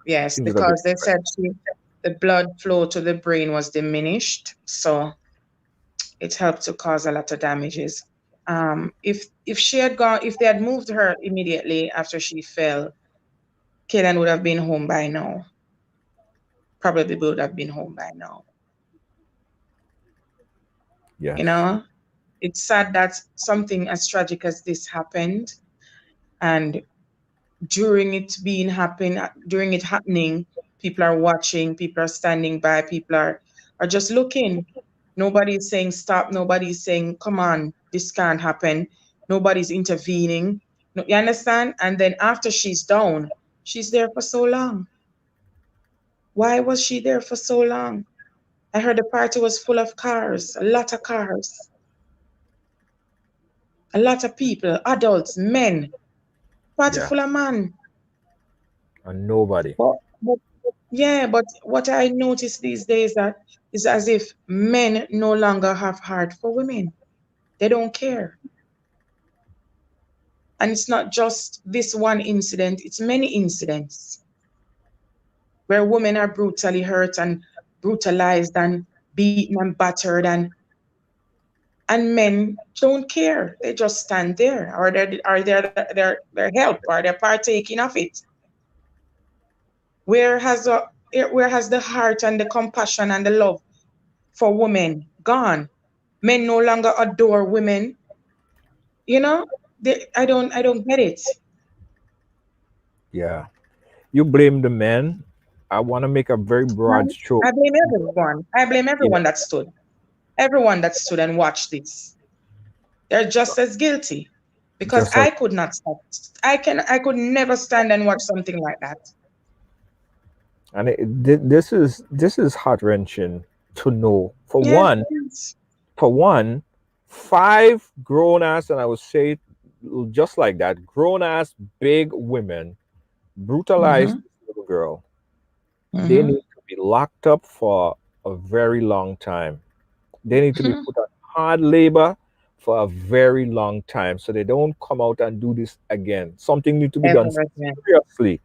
Yes, Things would have been because they different. said the blood flow to the brain was diminished. So it helped to cause a lot of damages. If she had gone, if they had moved her immediately after she fell, Kaylin would have been home by now. Probably would have been home by now. You Yes. know, it's sad that something as tragic as this happened, and during it happening, people are watching, people are standing by, people are just looking. Nobody's saying stop, nobody's saying come on, this can't happen, nobody's intervening. No, you understand? And then after she's down, she's there for so long. Why was she there for so long? I heard the party was full of cars, a lot of cars, a lot of people, adults, men, party Yeah. full of men. And nobody. But yeah, but what I notice these days that is as if men no longer have heart for women. They don't care. And it's not just this one incident, it's many incidents where women are brutally hurt and brutalized and beaten and battered, and men don't care. They just stand there, or they're help, or they're partaking of it. Where has the where has the heart and the compassion and the love for women gone? Men no longer adore women. You know, I don't get it. Yeah. You blame the men. I want to make a very broad Right? stroke. I blame everyone. I blame Yeah. everyone that stood. Everyone that stood and watched this. They're just as guilty. Because Just as I could not stop. I could never stand and watch something like that. and this is heart wrenching to know. Yes, yes. For one, five grown ass, and I would say it just like that, grown ass big women brutalized Mm-hmm. this little girl. They Mm-hmm. need to be locked up for a very long time. They need to be put on hard labor for a very long time so they don't come out and do this again. Something need to be done Ever again. seriously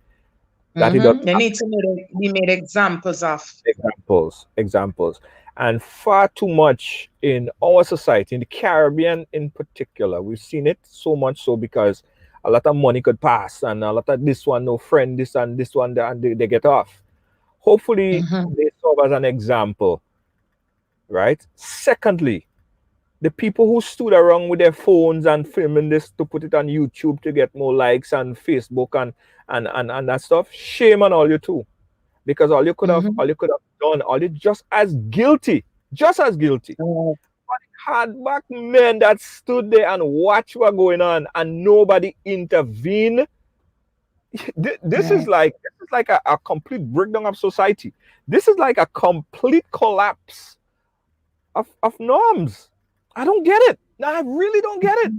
that it doesn't Mm-hmm. They happen. need to be made examples of. Examples, and far too much in our society, in the Caribbean in particular, we've seen it so much so because a lot of money could pass, and a lot of this one no friend, this and this one, and they get off. Hopefully, Mm-hmm. they serve as an example, right? Secondly, the people who stood around with their phones and filming this to put it on YouTube to get more likes and Facebook and that stuff, shame on all you too. Because Mm-hmm. all you could have done, all you just as guilty. Had back men that stood there and watched what going on and nobody intervened. Yeah. This is like a complete breakdown of society. This is like a complete collapse of norms. I don't get it. No, I really don't get it.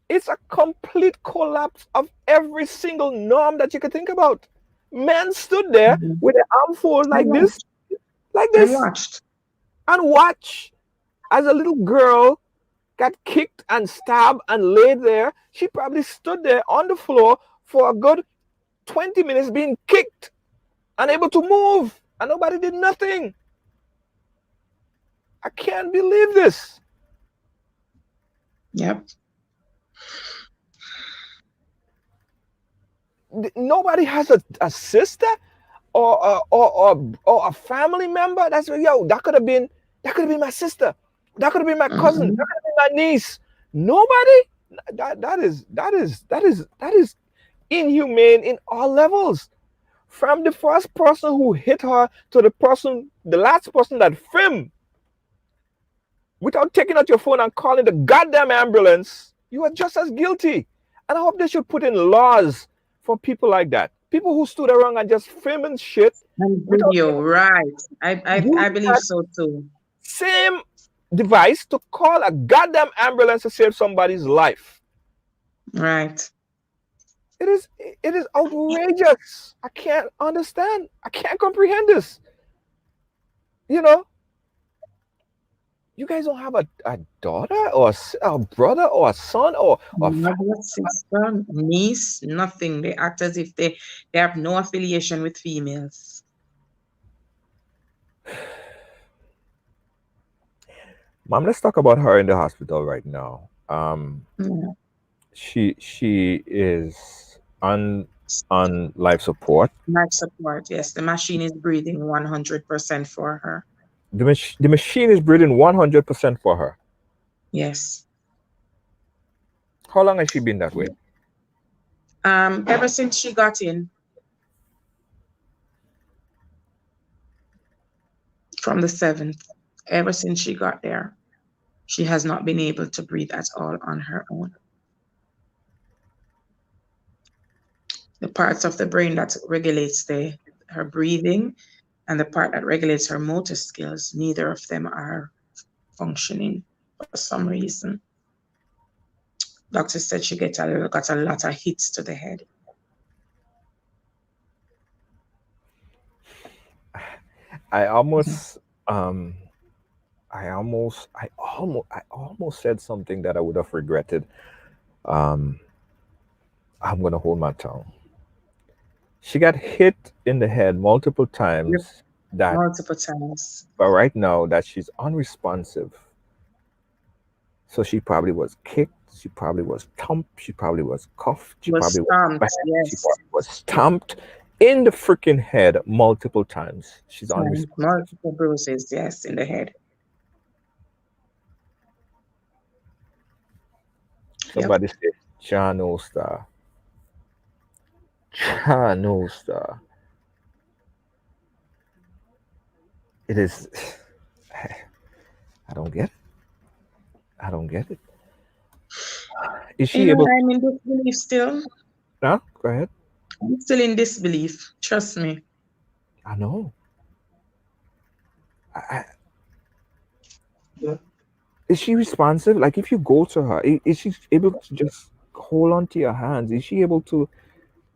It's a complete collapse of every single norm that you could think about. Men stood there Mm-hmm. with their arm folded And watched. like And this, watched. and watch as a little girl got kicked and stabbed and laid there. She probably stood there on the floor for a good 20 minutes being kicked, unable to move, and nobody did nothing. I can't believe this. Yep. Nobody has a sister or a family member. That's yo. That could have been my sister. That could have been my cousin. That Mm-mm. could have been my niece. Nobody. That is inhumane in all levels. From the first person who hit her to the last person that filmed without taking out your phone and calling the goddamn ambulance, you are just as guilty. And I hope they should put in laws for people like that. People who stood around and just filming shit And without video, even right. I using believe that so too. same device to call a goddamn ambulance to save somebody's life. Right. It is outrageous. I can't understand. I can't comprehend this. You know, you guys don't have a daughter or a brother or a son or Mother, sister, niece, nothing. They act as if they have no affiliation with females. Mom, let's talk about her in the hospital right now. Yeah. She is on life support. Life support, yes. The machine is breathing 100% for her. The machine is breathing 100% for her. Yes. How long has she been that way? Ever since she got in from the 7th, ever since she got there, she has not been able to breathe at all on her own. The parts of the brain that regulates her breathing and the part that regulates her motor skills, neither of them are functioning for some reason. Doctor said she got a lot of hits to the head. I almost um I almost said something that I would have regretted. Um I'm gonna hold my tongue. She got hit in the head multiple Yep. times that Multiple times. but right now that she's unresponsive. So she probably was kicked, she probably was thumped, she probably was cuffed, she Was probably was stomped, bashed, she yes. probably was stamped in the freaking head multiple times. She's And unresponsive. multiple bruises, yes, in the head. Yep. Somebody said Chano Star. Chano Star. It is I don't get it. I don't get it. Is You she know, able I'm in disbelief still. no? Go ahead. I'm still in disbelief. Trust me. I know. I, is she responsive? Like if you go to her, is she able to just hold on to your hands? Is she able to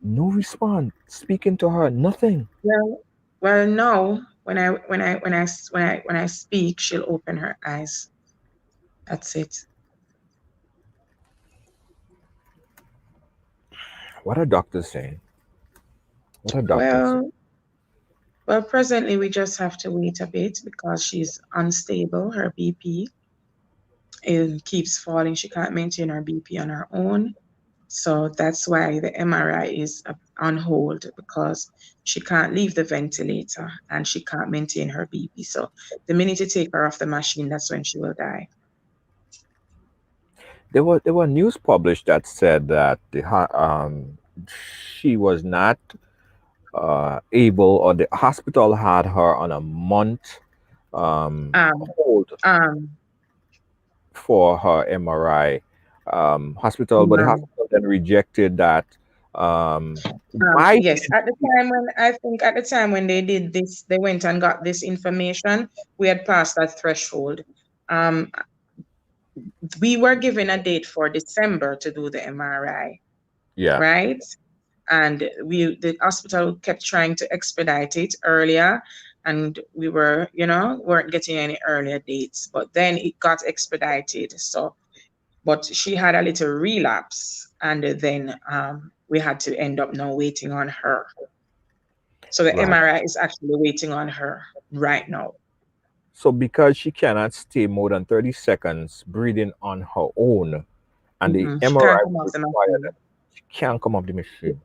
no respond, speaking to her, nothing? Well, no. When I speak, she'll open her eyes. That's it. What are doctors saying? What are doctors saying? Well, well, presently we just have to wait a bit because she's unstable. Her BP it keeps falling. She can't maintain her BP on her own. So that's why the MRI is on hold because she can't leave the ventilator and she can't maintain her BP. So the minute you take her off the machine, that's when she will die. There were news published that said that she was not able, or the hospital had her on a month Um, hold um, for her MRI. But the um, hospital then rejected that. Why? yes, at the time when I think at the time when they did this, they went and got this information. We had passed that threshold. Um, we were given a date for December to do the MRI, Yeah, right? And the hospital kept trying to expedite it earlier, and we weren't getting any earlier dates. But then it got expedited. So, but she had a little relapse, and then we had to end up now waiting on her. So the right. MRI is actually waiting on her right now. So because she cannot stay more than 30 seconds breathing on her own, and the Mm-hmm. She can't MRI come off the required that machine. she can't come off the machine.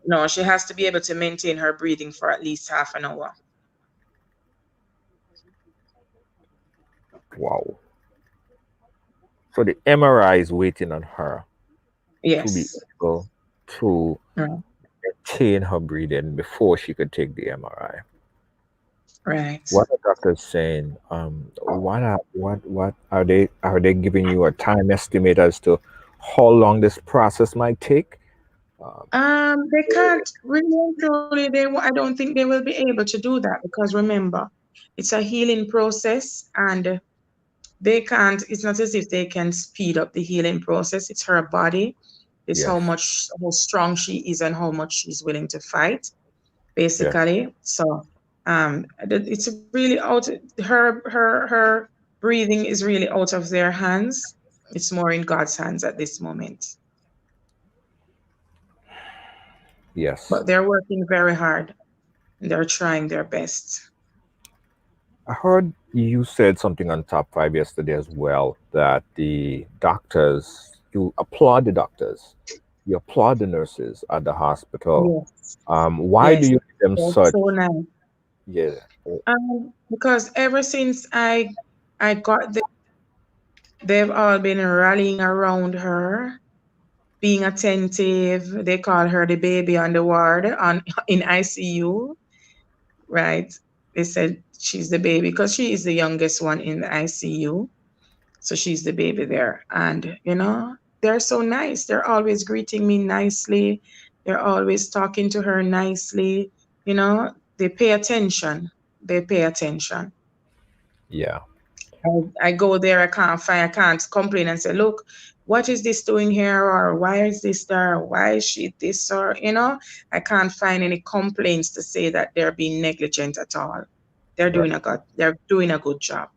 No, she has to be able to maintain her breathing for at least half an hour. Wow. So the MRI is waiting on her to be Yes. able to Right. maintain her breathing before she could take the MRI. Right. What are doctors saying? What are they giving you a time estimate as to how long this process might take? Um, They can't really and truly. I don't think they will be able to do that because remember, it's a healing process, and they can't. It's not as if they can speed up the healing process. It's her body. It's yes, how strong she is and how much she's willing to fight, yes, basically. So, it's really out. Her breathing is really out of their hands. It's more in God's hands at this moment. yes. But they're working very hard. They're trying their best. I heard you said something on Top 5 yesterday as well that the doctors, you applaud the doctors, you applaud the nurses at the hospital. Yes, Why do yes, you give them that's such? so nice. Yeah, Because ever since I got there, they've all been rallying around her, being attentive. They call her the baby on the ward on in ICU, right? They said she's the baby because she is the youngest one in the ICU. So she's the baby there. And, they're so nice. They're always greeting me nicely. They're always talking to her nicely. They pay attention. They pay attention. yeah. I go there, I can't complain and say, look, what is this doing here? Or why is this there? Why is she this? I can't find any complaints to say that they're being negligent at all. Right. They're doing a good job.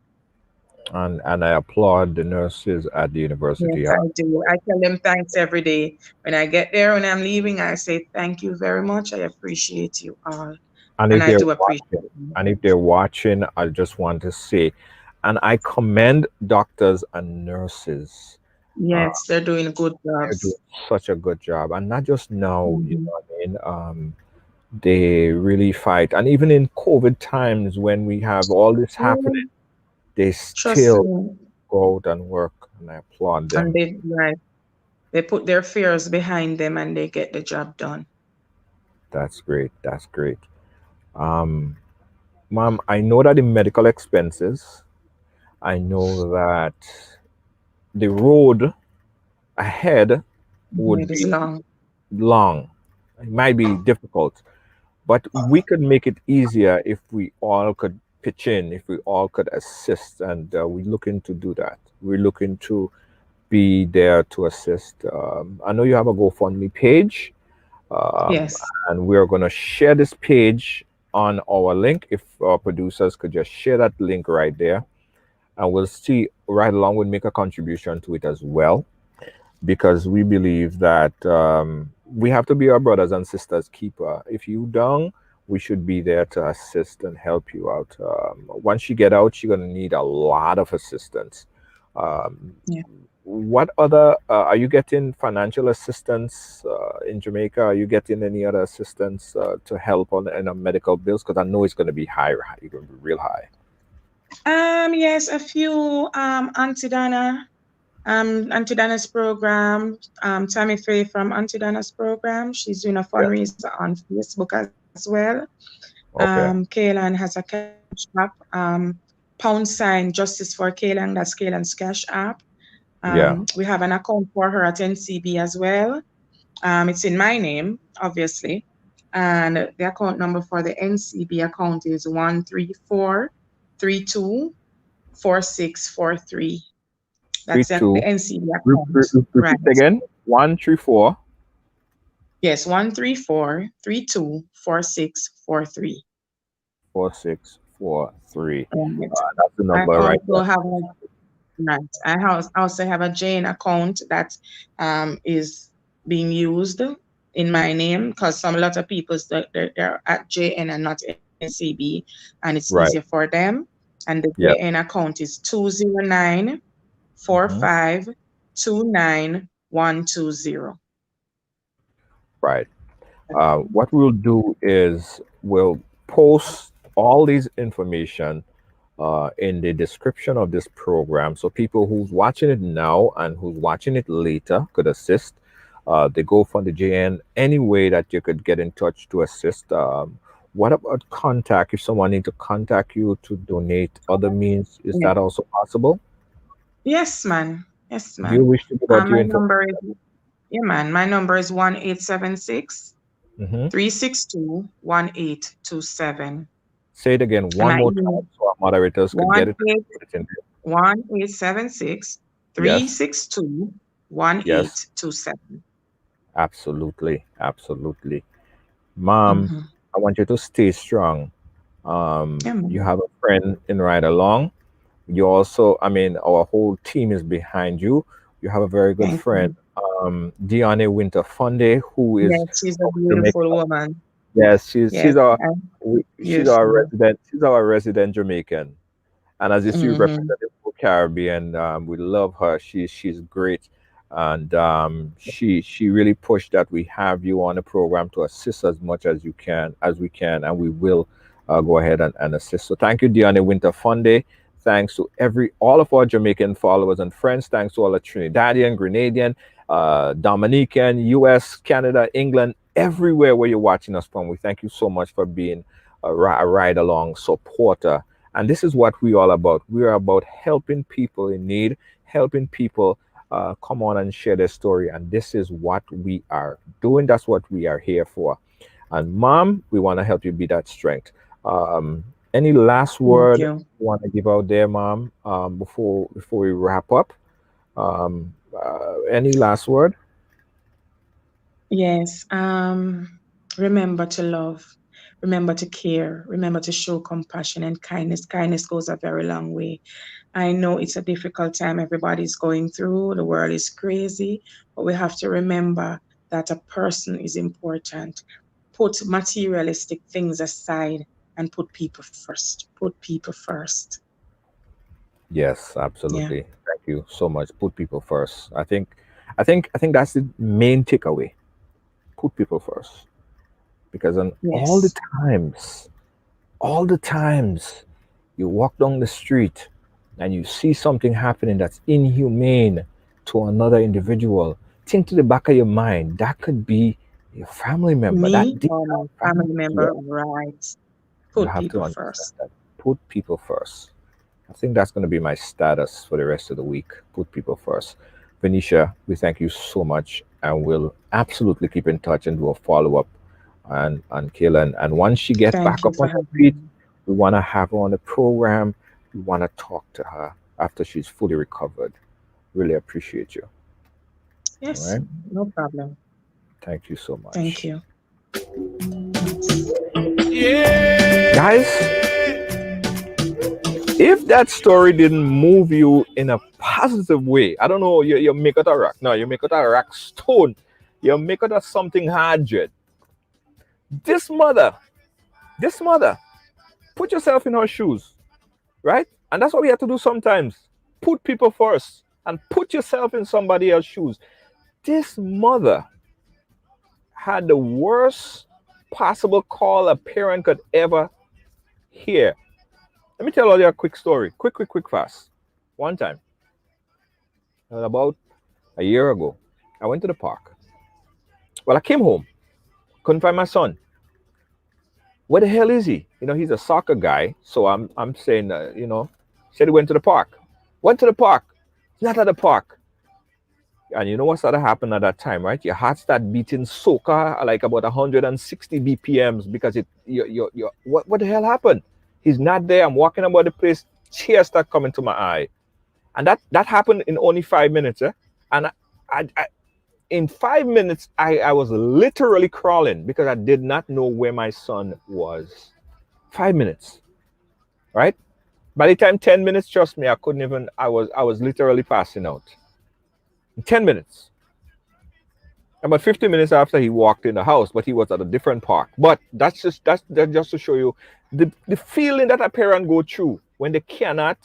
And I applaud the nurses at the university. Yes, I do. I tell them thanks every day. When I get there, when I'm leaving, I say thank you very much. I appreciate you all. And And if I they're do appreciate watching, you. I just want to say, and I commend doctors and nurses. Uh, Yes, they're doing good they're doing jobs. such a good job, and not just now. You Mhm. know what I mean? They really fight, and even in COVID times when we have all this happening, Mm, they trust still me. go out and work, and I applaud And them. they put their fears behind them and they get the job done. That's great. That's great. Um, Mom, I know that the medical expenses. I know that the road ahead would It is be long. long. It might be difficult, but we could make it easier if we all could pitch in, if we all could assist, and we're looking to do that. We're looking to be there to assist. I know you have a GoFundMe page, um, Yes. and we're going to share this page on our link. If our producers could just share that link right there, and we'll see right along, we'll make a contribution to it as well, because we believe that we have to be our brothers and sisters keeper. If you down, we should be there to assist and help you out. Once you get out, you're going to need a lot of assistance. Um, Yeah. what other are you getting financial assistance in Jamaica? Are you getting any other assistance to help on in medical bills? Because I know it's going to be high, it's going to be real high. Yes, a few Auntie Dana's program, Tammy Faye from Auntie Dana's program. She's doing a Yeah. fundraiser on Facebook as well. Okay. Kaylan has a cash app, #, Justice for Kaylan. That's Kaylan's cash app. Yeah. We have an account for her at NCB as well. It's in my name, obviously. And the account number for the NCB account is 134324643. Three That's the two. NCB account, right? Repeat again. 134 Yes, 134324643. 4643. Right. That's the I number right also there. have right. Also have a Jane account that is being used in my name because a lot of people they're at JN and not NCB, and it's easier Right. for them. And the Yep. JN account is 209 four Mhm. five 29120. Right. What we'll do is we'll post all these information in the description of this program, so people who's watching it now and who's watching it later could assist. They go for the JN any way that you could get in touch to assist. What about contact? If someone need to contact you to donate other means, is Yeah. that also possible? Yes, man. Yes, Do you man. wish to give out your My information? number is, yeah, man. My number is 1-876 Hmm. 362-1827. Say it again And one my more time email so our moderators could get one it. eight Put it in there. 1-876 three Yes. six two one eight Yes. two seven. Absolutely. Absolutely. Mom, Mm-hmm. I want you to stay strong. Yeah, You man. have a friend in Ridealong. You also, I mean, our whole team is behind you. You have a very good Thank friend, you. Diane Winter Funde, who is Yes, she's a of Jamaica. beautiful woman. Yes, Yes, and she's our beautiful. resident. She's our resident Jamaican. And as you see, Mm-hmm. representing for Caribbean, we love her. She's great, and she really pushed that we have you on the program to assist as much as you can, as we can, and we will go ahead and assist. So thank you, Diana Winter Funde. Thanks to all of our Jamaican followers and friends. Thanks to all the Trinidadian, Grenadian, Dominican, U.S., Canada, England, everywhere where you're watching us from. We thank you so much for being a ride along supporter, and this is what we're all about. We are about helping people in need, helping people come on and share their story. And this is what we are doing. That's what we are here for. And mom, we want to help you be that strength. Um, any last Thank word you. you want to give out there, mom, before we wrap up? Any last word? Yes. Remember to love. Remember to care. Remember to show compassion and kindness. Kindness goes a very long way. I know it's a difficult time everybody's going through. The world is crazy, but we have to remember that a person is important. Put materialistic things aside and put people first. Put people first. Yes, Yeah. absolutely. Thank you so much. Put people first. I think that's the main takeaway. Put people first, because on Yes. all the times you walk down the street and you see something happening that's inhumane to another individual, think to the back of your mind that could be your family member. Me That did or my happen family to you. member, right? You Put have to people understand first. that. Put people first. I think that's going to be my status for the rest of the week. Put people first. Venetia, we thank you so much, and we'll absolutely keep in touch and do a follow up on Kayla. And once she gets Thank back you up for on her having feet, me. we want to have her on the program. We want to talk to her after she's fully recovered. Really appreciate you. All Yes, right. no problem. Thank you so Thank much. you. Yes. Guys, if that story didn't move you in a positive way, I don't know, you make it a rock. No, you make it a rock stone. You make it a something hard, Jed. This mother, this mother, put yourself in her shoes, right? And that's what we have to do sometimes. Put people first and put yourself in somebody else's shoes. This mother had the worst possible call a parent could ever hear. Let me tell you a quick story. Quick, fast. One time, about a year ago, I went to the park. Well, I came home, couldn't find my son. Where the hell is he? He's a soccer guy, so I'm saying, said he went to the park. Went to the park. Not at the park. And you know what started happening at that time, right? Your heart started beating soca like about 160 BPMs because what the hell happened? He's not there. I'm walking about the place. Tears start coming to my eye. And that happened in only 5 minutes. And I in 5 minutes, I was literally crawling because I did not know where my son was. 5 minutes, right? By the time 10 minutes, trust me, I couldn't even, I was literally passing out. In 10 minutes. About 50 minutes after he walked in the house, but he was at a different park. But that's just to show you the feeling that a parent go through when they cannot,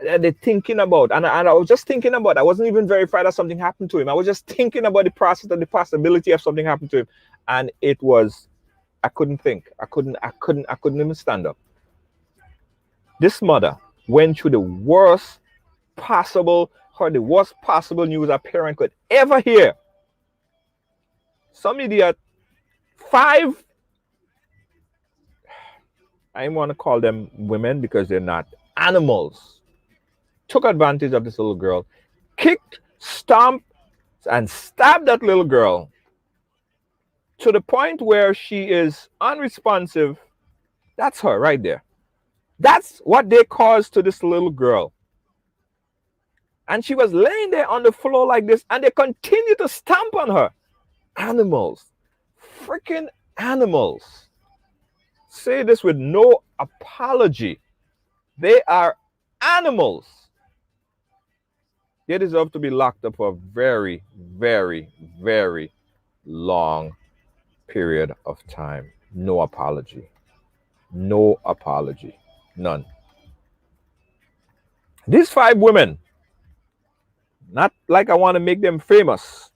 they're thinking about, and I was just thinking about, I wasn't even verified that something happened to him. I was just thinking about the process and the possibility of something happened to him. And it was, I couldn't think. I couldn't even stand up. This mother went through the worst possible news a parent could ever hear. Some idiot, 5, I don't want to call them women because they're not animals, took advantage of this little girl, kicked, stomped, and stabbed that little girl to the point where she is unresponsive. That's her right there. That's what they caused to this little girl. And she was laying there on the floor like this, and they continue to stamp on her. Animals. Freaking animals. Say this with no apology. They are animals. They deserve to be locked up for a very, very, very long period of time. No apology. No apology. None. These 5 women, not like I want to make them famous,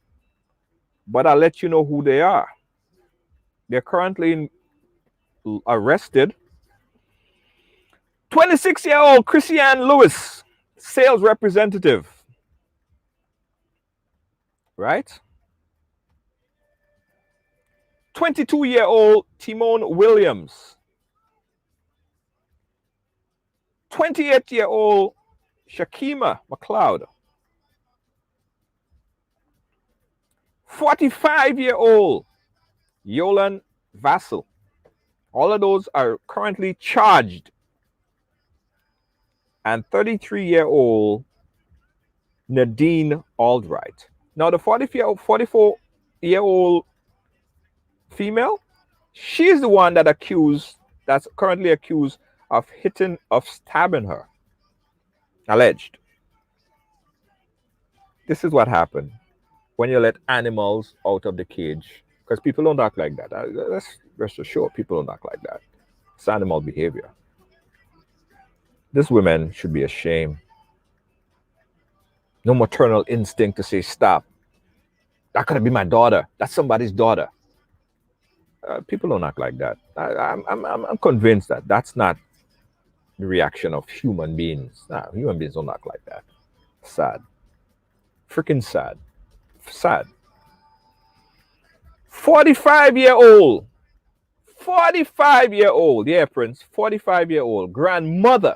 but I'll let you know who they are. They're currently arrested. 26-year-old Christiane Lewis, sales representative. Right? 22-year-old Timon Williams. 28-year-old Shakima McLeod. 45-year-old Yolan Vassell. All of those are currently charged. And 33-year-old Nadine Aldright. Now, the 44-year-old female, she's the one that's currently accused of stabbing her. Alleged. This is what happened when you let animals out of the cage. Because people don't act like that. Let's rest assured, people don't act like that. It's animal behavior. These women should be ashamed. No maternal instinct to say, stop. That could be my daughter. That's somebody's daughter. People don't act like that. I'm convinced that that's not the reaction of human beings. Nah, human beings don't act like that. Sad. Freaking sad. Sad. 45-year-old. 45-year-old. Yeah, Prince. 45-year-old. Grandma.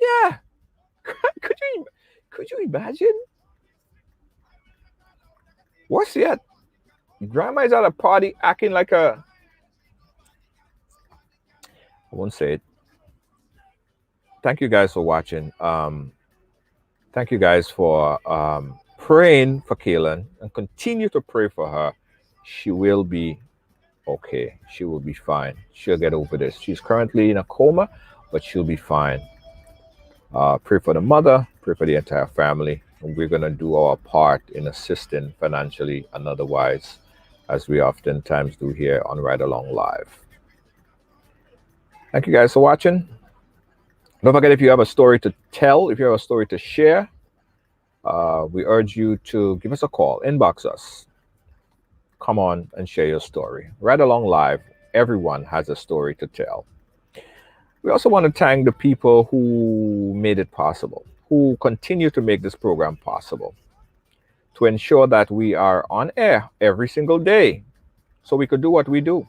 Yeah. Could you imagine? What's that? Grandma is at a party acting like a... I won't say it. Thank you guys for watching. Thank you guys for praying for Kaylin, and continue to pray for her. She will be okay. She will be fine. She'll get over this. She's currently in a coma, but she'll be fine. Pray for the mother, pray for the entire family. And we're going to do our part in assisting financially and otherwise, as we oftentimes do here on Ridealong Live. Thank you guys for watching. Don't forget, if you have a story to tell, if you have a story to share, we urge you to give us a call, inbox us. Come on and share your story. Ridealong Live, everyone has a story to tell. We also want to thank the people who made it possible, who continue to make this program possible, to ensure that we are on air every single day so we could do what we do.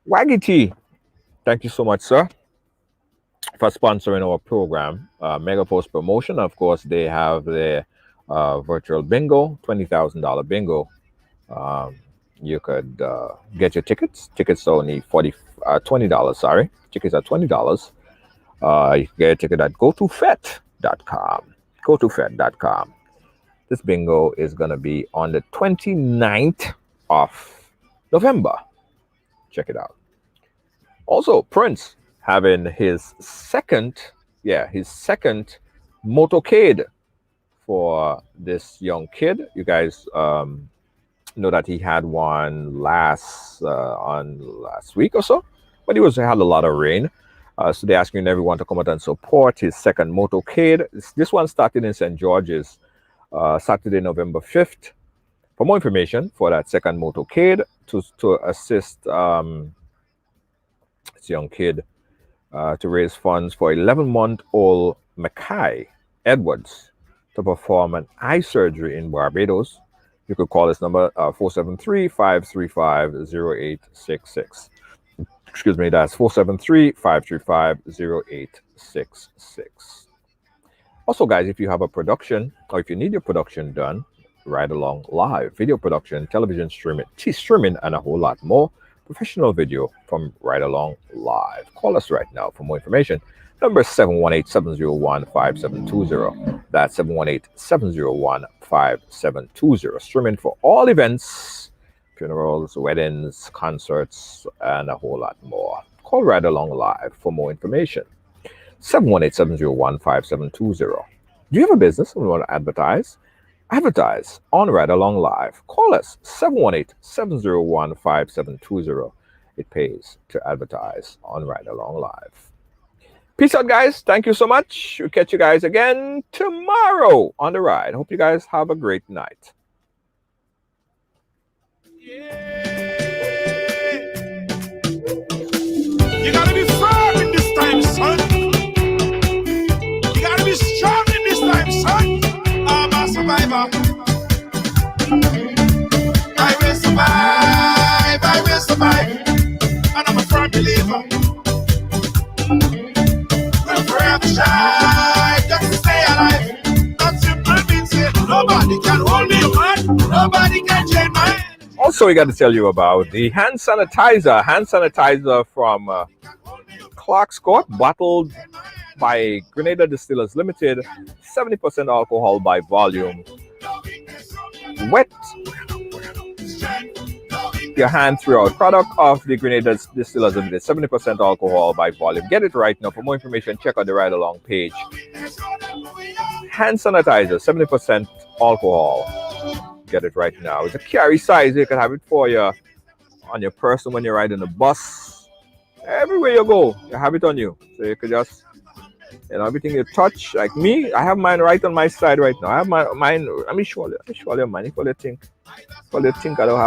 Waggy T, thank you so much, sir, for sponsoring our program. Mega Post Promotion, of course, they have their virtual bingo, $20,000 bingo. You could get your tickets. Tickets are only $20. Sorry, tickets are $20. You can get a ticket at gotofet.com. Gotofet.com. This bingo is going to be on the 29th of November. Check it out. Also, Prince having his second motorcade for this young kid. You guys Know that he had one last week or so, but he had a lot of rain. So they're asking everyone to come out and support his second motorcade. This one started in St. George's Saturday, November 5th. For more information for that second motorcade to assist this young kid to raise funds for 11-month-old Mackay Edwards to perform an eye surgery in Barbados, you could call this number 473-535-0866. Excuse me, that's 473-535-0866. Also, guys, if you have a production or if you need your production done, Ridealong Live, video production, television streaming, and a whole lot more, professional video from Ridealong Live. Call us right now for more information. Number 718-701-5720. That's 718-701-5720. Streaming for all events, funerals, weddings, concerts, and a whole lot more. Call Ridealong Live for more information. 718-701-5720. Do you have a business and want to advertise? Advertise on Ridealong Live. Call us 718-701-5720. It pays to advertise on Ridealong Live. Peace out, guys. Thank you so much. We'll catch you guys again tomorrow on the ride. Hope you guys have a great night. Yeah. You gotta be firm in this time, son. You gotta be strong in this time, son. I'm a survivor. I will survive. I will survive. And I'm a firm believer. We'll forever shine just to stay alive. That simple means it. Nobody can hold me, man. Nobody can change my head. Also, we got to tell you about the hand sanitizer. Hand sanitizer from Clark's Court, bottled by Grenada Distillers Limited. 70% alcohol by volume. Wet your hand throughout. Product of the Grenada Distillers Limited. 70% alcohol by volume. Get it right now. For more information, check out the Ride Along page. Hand sanitizer, 70% alcohol. Get it right now. It's a carry size. You can have it for you on your person when you're riding the bus. Everywhere you go, you have it on you. So you could just, everything you touch. Like me, I have mine right on my side right now. I have mine. Let me show you mine. If you think I don't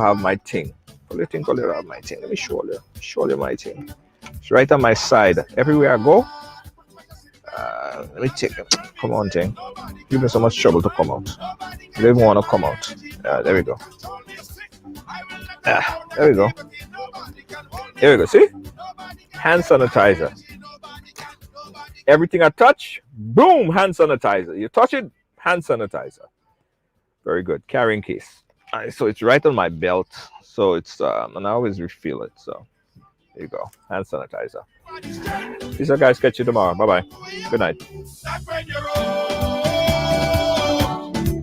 have, my thing. If you think I don't have my thing, let me show you my thing. It's right on my side. Everywhere I go. Let me take it. Come on, thing. Give me so much trouble to come out. You don't even want to come out. There we go. There we go. Here we go. See? Hand sanitizer. Everything I touch, boom, hand sanitizer. You touch it, hand sanitizer. Very good. Carrying case. So it's right on my belt. So it's and I always refill it. So there you go. Hand sanitizer. Peace out, guys. Catch you tomorrow. Bye-bye. Good night.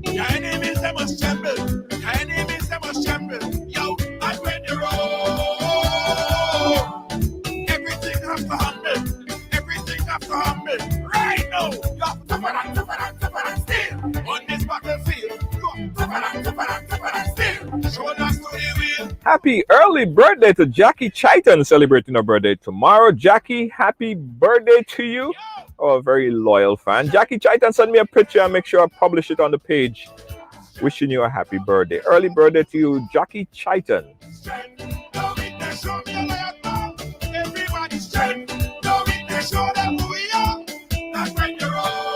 Your enemies, they must tremble. Your enemies, they must tremble. Yo, and when you roll, everything has to humble. Everything has to humble. Right now, you're tougher and still. On this battlefield, you're tougher and still. Shoulders to the wheel. Happy early birthday to Jackie Chaitan, celebrating her birthday tomorrow. Jackie, happy birthday to you. Oh, a very loyal fan. Jackie Chaitan, send me a picture and make sure I publish it on the page. Wishing you a happy birthday. Early birthday to you, Jackie Chaitan. Everybody's strength. No weakness, show them who we are. That's when you roll.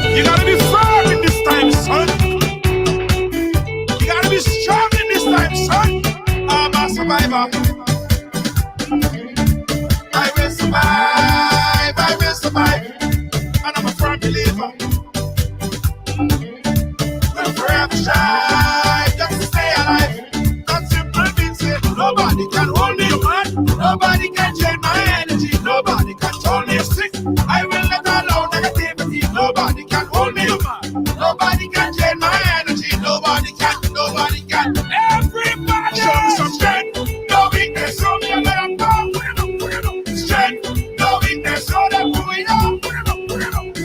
You gotta be firm in this time, son. You gotta be strong in this time, son. survivor. I will survive, I will survive. And I'm a firm believer. We'll forever shine, just to stay alive. That simple means it. Nobody can hold me, man. Nobody can change my energy. Nobody can turn me sick. I will let alone negativity. Nobody can hold me, man. Nobody can change my energy. Nobody can. Everybody show me some strength. No weakness, show me where I'm going. Strength, no weakness, show them who we are.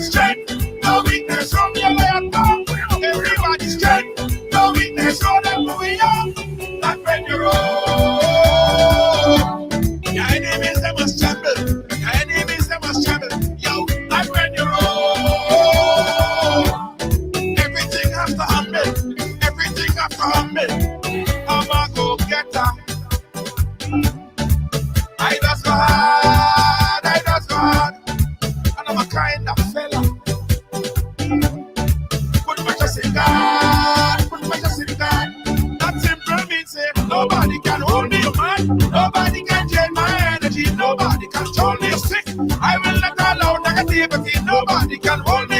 Strength, no weakness, show me where I'm going. Everybody strength, no weakness, show them who we are. That when you roll, your enemies they must tremble. Your enemies they must tremble. Yo, that when you roll, everything has to humble. Everything has to humble. I'm a go-getter. I just go hard, I just go hard. And I'm a kind of fella. Put my trust in God, put my trust in God. That simple means it. Nobody can hold me, man. Nobody can change my energy. Nobody can turn me sick. I will not allow negativity. Nobody can hold me.